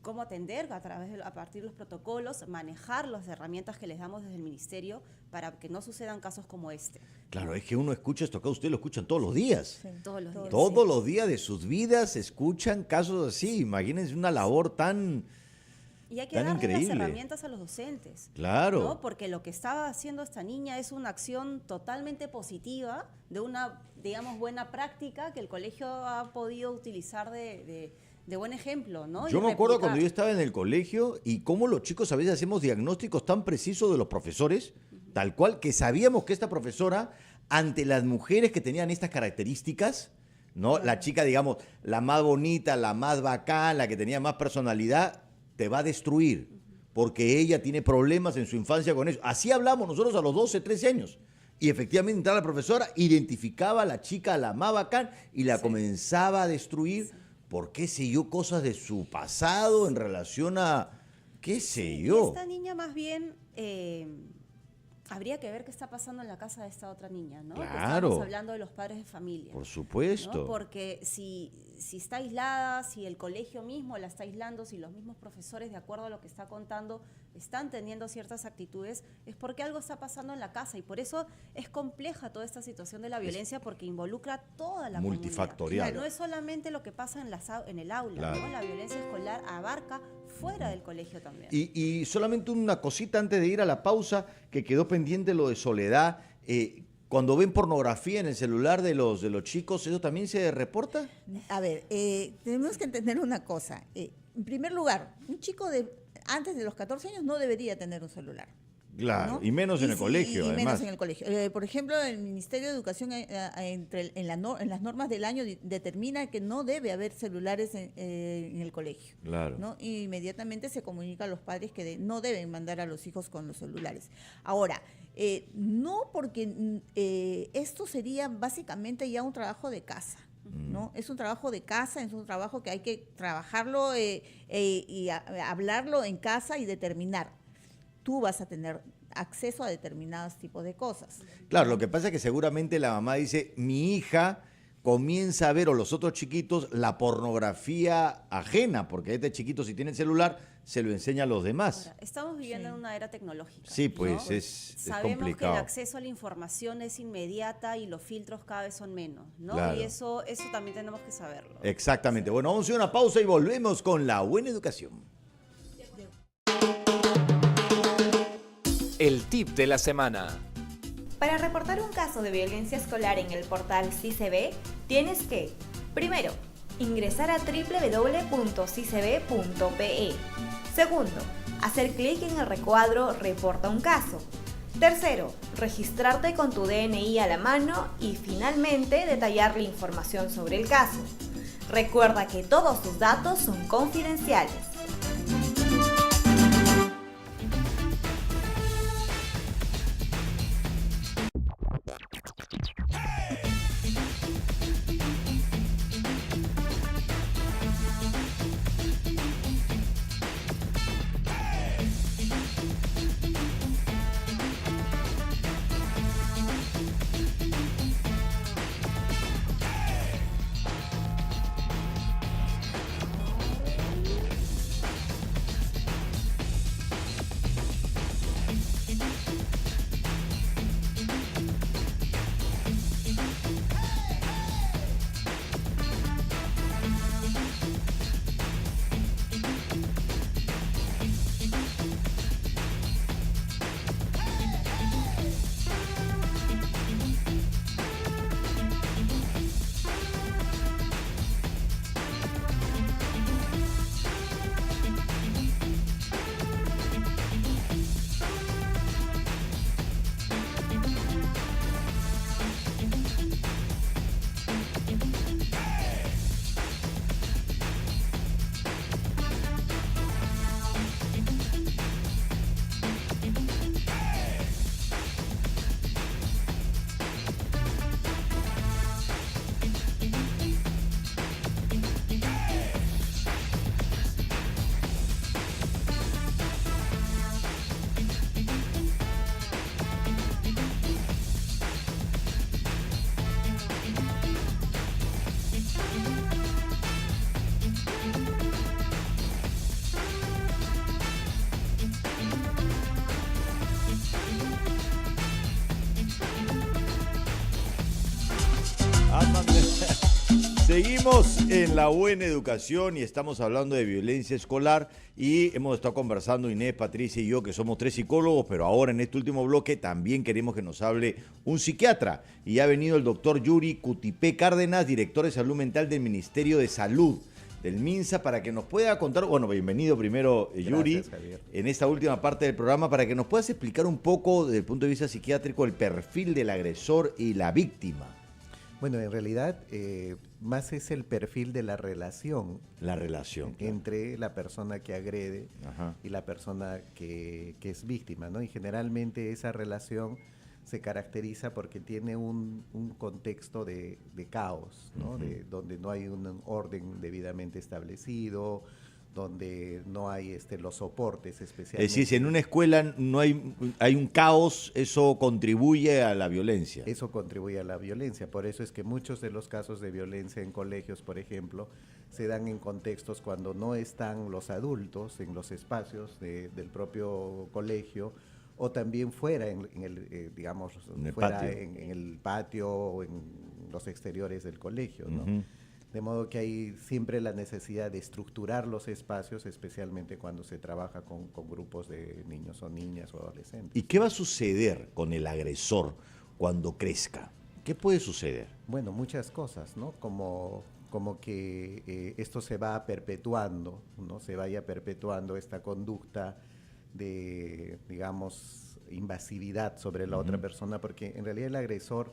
cómo atender a partir de los protocolos, manejar las herramientas que les damos desde el ministerio para que no sucedan casos como este. Claro, es que uno escucha esto acá, ustedes lo escuchan todos los días. Sí. Todos los días. Todos los días de sus vidas escuchan casos así. Imagínense una labor tan Y hay que darle increíble. las herramientas a los docentes. Claro. ¿No? Porque lo que estaba haciendo esta niña es una acción totalmente positiva de una, digamos, buena práctica que el colegio ha podido utilizar de buen ejemplo, ¿no? Yo me acuerdo cuando yo estaba en el colegio y cómo los chicos a veces hacemos diagnósticos tan precisos de los profesores, tal cual, que sabíamos que esta profesora, ante las mujeres que tenían estas características, ¿no? La chica, digamos, la más bonita, la más bacán, la que tenía más personalidad, te va a destruir, porque ella tiene problemas en su infancia con eso. Así hablamos nosotros a los 12, 13 años. Y efectivamente entraba la profesora, identificaba a la chica, la más bacán, y la comenzaba a destruir. ¿Por qué sé yo? Cosas de su pasado en relación a, qué sé yo. Esta niña más bien, habría que ver qué está pasando en la casa de esta otra niña, ¿no? Claro. Que estamos hablando de los padres de familia. Por supuesto. ¿No? Porque si si está aislada, si el colegio mismo la está aislando, si los mismos profesores, de acuerdo a lo que está contando, están teniendo ciertas actitudes, es porque algo está pasando en la casa, y por eso es compleja toda esta situación de la violencia, porque involucra a toda la multifactorial. comunidad. No es solamente lo que pasa en el aula, Claro. ¿no? La violencia escolar abarca fuera del colegio también. Y solamente una cosita antes de ir a la pausa, que quedó pendiente lo de Soledad. Cuando ven pornografía en el celular de los chicos, ¿eso también se reporta? A ver, tenemos que entender una cosa. En primer lugar, un chico antes de los 14 años no debería tener un celular. Claro, ¿no? y menos en el colegio, y además. menos en el colegio. Por ejemplo, el Ministerio de Educación en las normas del año determina que no debe haber celulares en el colegio. Claro. ¿no? Y inmediatamente se comunica a los padres que no deben mandar a los hijos con los celulares. Ahora, no porque esto sería básicamente ya un trabajo de casa. ¿no? Es un trabajo de casa, es un trabajo que hay que trabajarlo y hablarlo en casa y determinar. Tú vas a tener acceso a determinados tipos de cosas. Claro, lo que pasa es que seguramente la mamá dice, mi hija comienza a ver, o los otros chiquitos, la pornografía ajena, porque este chiquito, si tiene el celular, se lo enseña a los demás. Ahora, estamos viviendo en una era tecnológica. Sí, pues ¿no? es Sabemos complicado. que el acceso a la información es inmediata y los filtros cada vez son menos, ¿no? Claro. Y eso también tenemos que saberlo. Exactamente. Bueno, vamos a hacer una pausa y volvemos con la buena educación. El tip de la semana. Para reportar un caso de violencia escolar en el portal CICB, tienes que, primero, ingresar a www.cicb.pe. Segundo, hacer clic en el recuadro Reporta un caso. Tercero, registrarte con tu DNI a la mano y finalmente detallar la información sobre el caso. Recuerda que todos tus datos son confidenciales. Seguimos en la buena educación y estamos hablando de violencia escolar y hemos estado conversando Inés, Patricia y yo, que somos 3 psicólogos, pero ahora en este último bloque también queremos que nos hable un psiquiatra y ha venido el doctor Yuri Cutipé Cárdenas, director de salud mental del Ministerio de Salud del MINSA, para que nos pueda contar, bueno, bienvenido primero Yuri. Gracias, Javier. En esta última parte del programa, para que nos puedas explicar un poco desde el punto de vista psiquiátrico el perfil del agresor y la víctima. Bueno, en realidad más es el perfil de la relación. La relación. Entre la persona que agrede y la persona que es víctima, ¿no? Y generalmente esa relación se caracteriza porque tiene un contexto de caos, ¿no? Donde no hay un orden debidamente establecido, donde no hay los soportes Es especialmente. decir, si en una escuela no hay un caos, eso contribuye a la violencia. Eso contribuye a la violencia. Por eso es que muchos de los casos de violencia en colegios, por ejemplo, se dan en contextos cuando no están los adultos en los espacios del propio colegio, o también fuera, digamos, fuera en el patio o en los exteriores del colegio, ¿no? Ujú. De modo que hay siempre la necesidad de estructurar los espacios, especialmente cuando se trabaja con grupos de niños o niñas o adolescentes. ¿Y qué va a suceder con el agresor cuando crezca? ¿Qué puede suceder? Bueno, muchas cosas, ¿no? Como que esto se va perpetuando, ¿no? Se vaya perpetuando esta conducta de, digamos, invasividad sobre la otra persona, porque en realidad el agresor,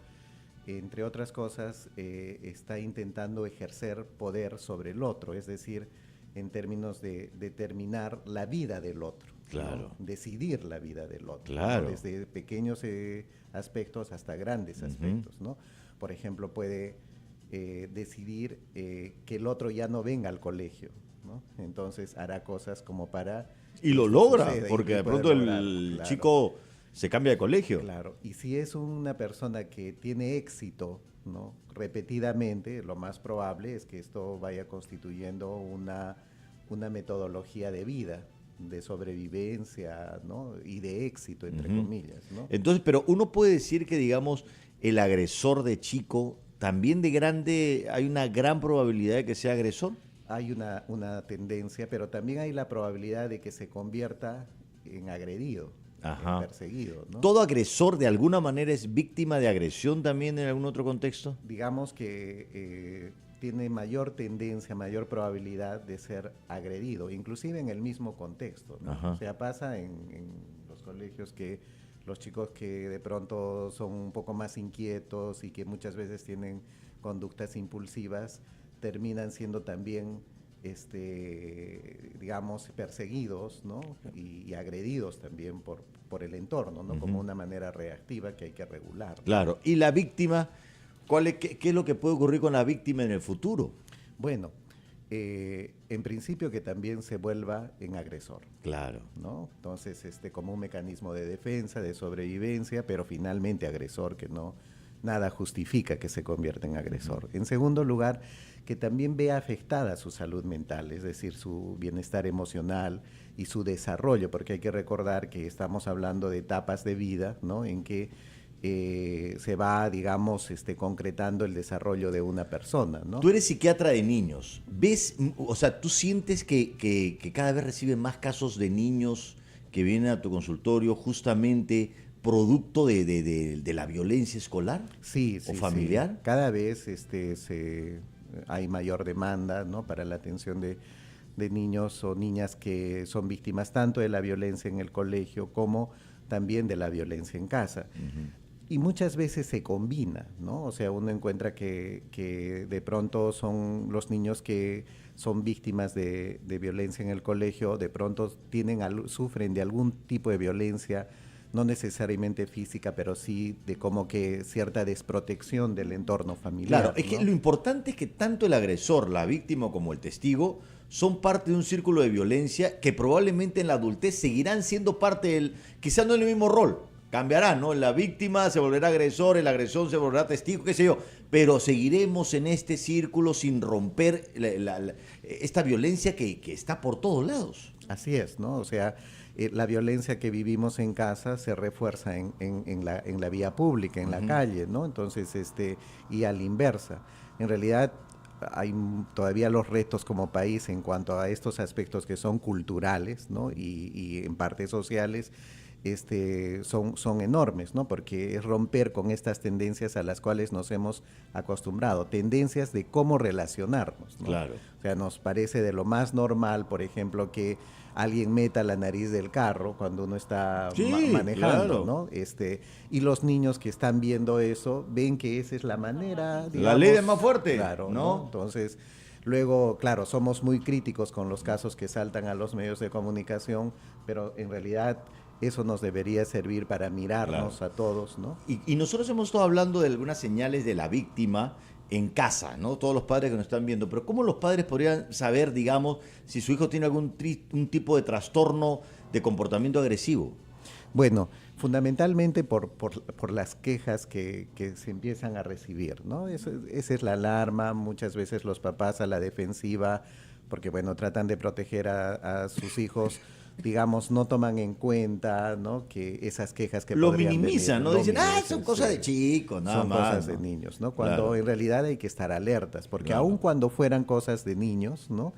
entre otras cosas, está intentando ejercer poder sobre el otro, es decir, en términos de determinar la vida del otro. Claro. ¿no? Decidir la vida del otro. Claro. ¿no? Desde pequeños aspectos hasta grandes aspectos, ¿no? Por ejemplo, puede decidir que el otro ya no venga al colegio, ¿no? Entonces hará cosas como para... Y lo que logra, suceda, porque y de puede pronto el lograrlo, claro. chico se cambia de colegio. Claro, y si es una persona que tiene éxito, ¿no? repetidamente, lo más probable es que esto vaya constituyendo una metodología de vida, de sobrevivencia, ¿no? y de éxito, entre comillas. ¿no? Entonces, pero uno puede decir que, digamos, el agresor de chico, también de grande, hay una gran probabilidad de que sea agresor. Hay una tendencia, pero también hay la probabilidad de que se convierta en agredido. Ajá. Perseguido, ¿no? ¿Todo agresor de alguna manera es víctima de agresión también en algún otro contexto? Digamos que tiene mayor tendencia, mayor probabilidad de ser agredido, inclusive en el mismo contexto, ¿no? Ajá. O sea, pasa en los colegios que los chicos que de pronto son un poco más inquietos y que muchas veces tienen conductas impulsivas, terminan siendo también digamos, perseguidos, ¿no? y agredidos también por el entorno, ¿no? Como una manera reactiva que hay que regular, ¿no? Claro. ¿Y la víctima? ¿Qué es lo que puede ocurrir con la víctima en el futuro? Bueno, en principio que también se vuelva en agresor. Claro. ¿no? Entonces, como un mecanismo de defensa, de sobrevivencia, pero finalmente agresor, que no nada justifica que se convierta en agresor. En segundo lugar, que también vea afectada su salud mental, es decir, su bienestar emocional y su desarrollo, porque hay que recordar que estamos hablando de etapas de vida, ¿no? En que se va, digamos, concretando el desarrollo de una persona, ¿no? Tú eres psiquiatra de niños. ¿Ves, o sea, tú sientes que cada vez reciben más casos de niños que vienen a tu consultorio justamente producto de la violencia escolar? Sí, o familiar. Sí. Cada vez hay mayor demanda, ¿no? para la atención de niños o niñas que son víctimas tanto de la violencia en el colegio como también de la violencia en casa. Y muchas veces se combina, ¿no? O sea, uno encuentra que de pronto son los niños que son víctimas de violencia en el colegio, de pronto sufren de algún tipo de violencia, no necesariamente física, pero sí de como que cierta desprotección del entorno familiar. Claro, es que lo importante es que tanto el agresor, la víctima como el testigo son parte de un círculo de violencia que probablemente en la adultez seguirán siendo parte quizás no en el mismo rol, cambiarán, ¿no? La víctima se volverá agresor, el agresor se volverá testigo, qué sé yo, pero seguiremos en este círculo sin romper esta violencia que está por todos lados. Así es, ¿no? O sea, la violencia que vivimos en casa se refuerza en la vía pública, en la calle, ¿no? Entonces, y a la inversa. En realidad, hay todavía los retos como país en cuanto a estos aspectos que son culturales, ¿no? y en parte sociales, son enormes, ¿no? Porque es romper con estas tendencias a las cuales nos hemos acostumbrado, tendencias de cómo relacionarnos, ¿no? Claro. O sea, nos parece de lo más normal, por ejemplo, que alguien meta la nariz del carro cuando uno está manejando, claro. ¿no? Y los niños que están viendo eso ven que esa es la manera, digamos, la ley es más fuerte, claro, ¿no? Entonces, luego, claro, somos muy críticos con los casos que saltan a los medios de comunicación, pero en realidad eso nos debería servir para mirarnos a todos, ¿no? Y nosotros hemos estado hablando de algunas señales de la víctima en casa, ¿no? Todos los padres que nos están viendo, pero ¿cómo los padres podrían saber, digamos, si su hijo tiene un tipo de trastorno de comportamiento agresivo? Bueno, fundamentalmente por las quejas que se empiezan a recibir, ¿no? Esa es la alarma, muchas veces los papás a la defensiva, porque bueno, tratan de proteger a sus hijos, digamos, no toman en cuenta, ¿no? Que esas quejas que lo podrían minimizan, venir, ¿no? Dicen, son cosas de chicos, nada son más. Son cosas ¿no? de niños, ¿no? Cuando Claro. en realidad hay que estar alertas, porque Claro. aun cuando fueran cosas de niños, ¿no?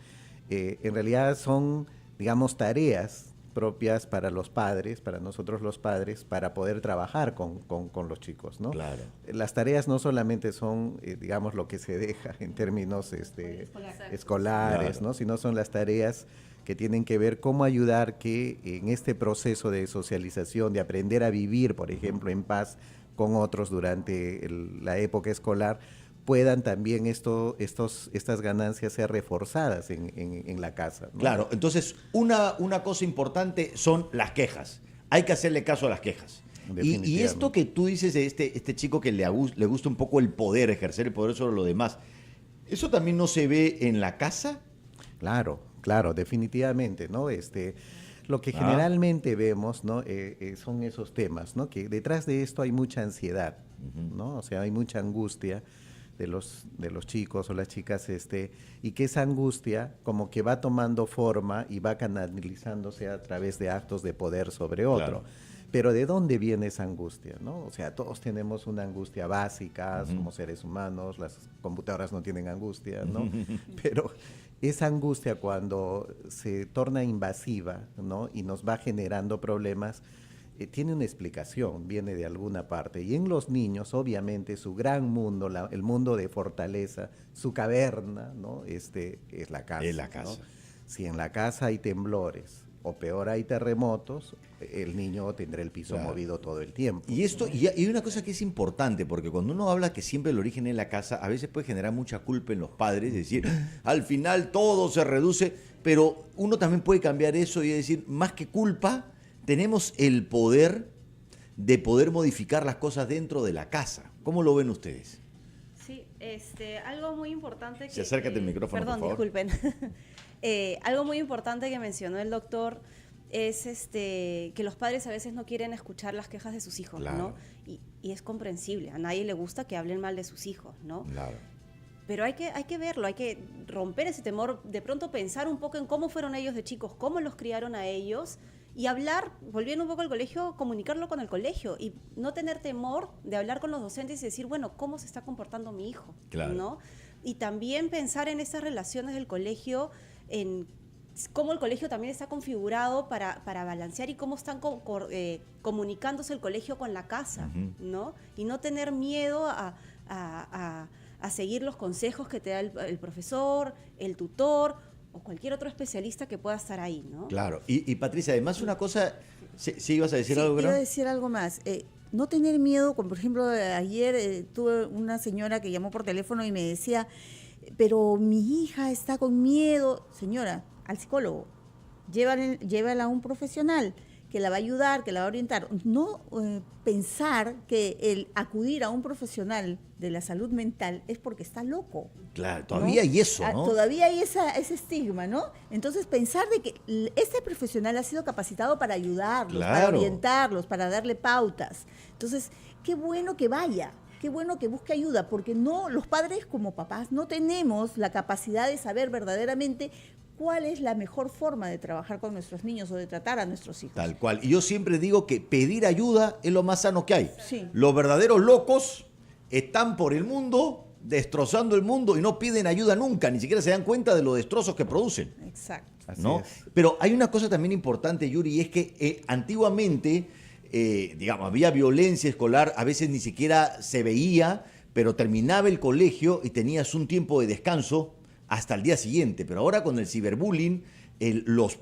En realidad son, digamos, tareas propias para los padres, para nosotros los padres, para poder trabajar con los chicos, ¿no? Claro. Las tareas no solamente son, digamos, lo que se deja en términos escolares, Claro. ¿no? Sino son las tareas que tienen que ver cómo ayudar que en este proceso de socialización, de aprender a vivir, por ejemplo, en paz con otros durante la época escolar, puedan también estas ganancias ser reforzadas en la casa, ¿no? Claro, entonces una cosa importante son las quejas. Hay que hacerle caso a las quejas. Y esto que tú dices de este chico que le gusta un poco el poder, ejercer el poder sobre lo demás, ¿eso también no se ve en la casa? Claro, definitivamente, ¿no? Lo que generalmente vemos, ¿no? Son esos temas, ¿no? Que detrás de esto hay mucha ansiedad, ¿no? O sea, hay mucha angustia de los chicos o las chicas, y que esa angustia como que va tomando forma y va canalizándose a través de actos de poder sobre otro. Claro. Pero ¿de dónde viene esa angustia, no? O sea, todos tenemos una angustia básica, somos seres humanos, las computadoras no tienen angustia, ¿no? Pero esa angustia cuando se torna invasiva, ¿no? Y nos va generando problemas, tiene una explicación, viene de alguna parte. Y en los niños, obviamente, su gran mundo, el mundo de fortaleza, su caverna, ¿no? Es la casa. Es la casa. ¿no? Si en la casa hay temblores, o peor hay terremotos, el niño tendrá el piso movido todo el tiempo. Y esto, y hay una cosa que es importante, porque cuando uno habla que siempre el origen es la casa, a veces puede generar mucha culpa en los padres, es decir, al final todo se reduce, pero uno también puede cambiar eso y decir, más que culpa, tenemos el poder de poder modificar las cosas dentro de la casa. ¿Cómo lo ven ustedes? Sí, algo muy importante que... Sí, acércate el micrófono, perdón, por favor. disculpen. Algo muy importante que mencionó el doctor es que los padres a veces no quieren escuchar las quejas de sus hijos, Claro. ¿no? Y es comprensible, a nadie le gusta que hablen mal de sus hijos, ¿no? Claro. Pero hay que verlo, hay que romper ese temor, de pronto pensar un poco en cómo fueron ellos de chicos, cómo los criaron a ellos, y hablar, volviendo un poco al colegio, comunicarlo con el colegio y no tener temor de hablar con los docentes y decir, bueno, ¿cómo se está comportando mi hijo? Claro. ¿No? Y también pensar en esas relaciones del colegio, en cómo el colegio también está configurado para balancear y cómo están comunicándose el colegio con la casa, ¿no? Y no tener miedo a seguir los consejos que te da el profesor, el tutor o cualquier otro especialista que pueda estar ahí, ¿no? Claro. Y Patricia, además una cosa, ¿sí ibas a decir algo, Quiero ¿no? decir algo más. No tener miedo, como por ejemplo ayer tuve una señora que llamó por teléfono y me decía, pero mi hija está con miedo. Señora, al psicólogo, llévala a un profesional que la va a ayudar, que la va a orientar. No pensar que el acudir a un profesional de la salud mental es porque está loco. Claro, todavía hay eso, ¿no? Todavía hay ese estigma, ¿no? Entonces, pensar de que este profesional ha sido capacitado para ayudarlos, para Claro. orientarlos, para darle pautas. Entonces, qué bueno que vaya, qué bueno que busque ayuda, porque no, los padres como papás no tenemos la capacidad de saber verdaderamente cuál es la mejor forma de trabajar con nuestros niños o de tratar a nuestros hijos. Tal cual. Y yo siempre digo que pedir ayuda es lo más sano que hay. Sí. Los verdaderos locos están por el mundo, destrozando el mundo y no piden ayuda nunca, ni siquiera se dan cuenta de los destrozos que producen. Exacto. ¿No? Así es. Pero hay una cosa también importante, Yuri, y es que antiguamente, digamos, había violencia escolar, a veces ni siquiera se veía, pero terminaba el colegio y tenías un tiempo de descanso hasta el día siguiente. Pero ahora con el ciberbullying, los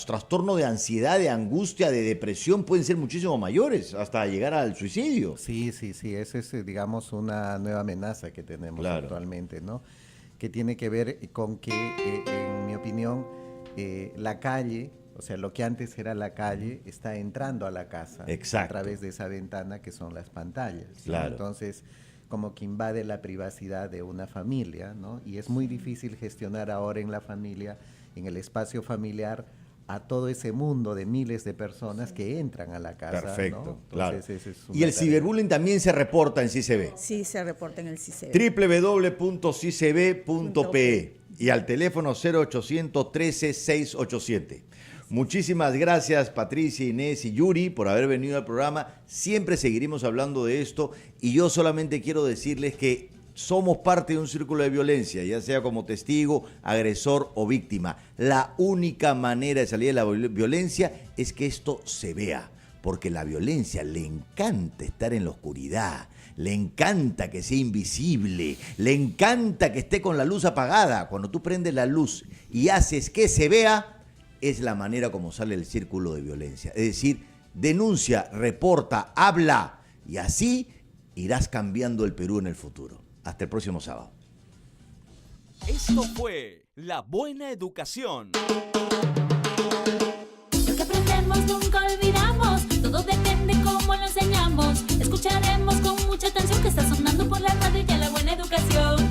trastornos de ansiedad, de angustia, de depresión pueden ser muchísimo mayores, hasta llegar al suicidio. Sí, esa es, digamos, una nueva amenaza que tenemos actualmente, ¿no? Que tiene que ver con que, en mi opinión, la calle, o sea, lo que antes era la calle, está entrando a la casa. Exacto. A través de esa ventana que son las pantallas, ¿no? Claro. Entonces, como que invade la privacidad de una familia, ¿no? Y es muy difícil gestionar ahora en la familia, en el espacio familiar, a todo ese mundo de miles de personas que entran a la casa. Perfecto, ¿no? claro. Entonces, ese es Y el ciberbullying también se reporta en CICB. Sí, se reporta en el CICB. www.cicb.pe y al teléfono 0800 13 687. Muchísimas gracias Patricia, Inés y Yuri por haber venido al programa. Siempre seguiremos hablando de esto y yo solamente quiero decirles que somos parte de un círculo de violencia, ya sea como testigo, agresor o víctima. La única manera de salir de la violencia es que esto se vea, porque la violencia le encanta estar en la oscuridad, le encanta que sea invisible, le encanta que esté con la luz apagada. Cuando tú prendes la luz y haces que se vea, es la manera como sale el círculo de violencia. Es decir, denuncia, reporta, habla y así irás cambiando el Perú en el futuro. Hasta el próximo sábado. Esto fue La Buena Educación. Lo que aprendemos nunca olvidamos, todo depende cómo lo enseñamos. Escucharemos con mucha atención que está sonando por la radio ya La Buena Educación.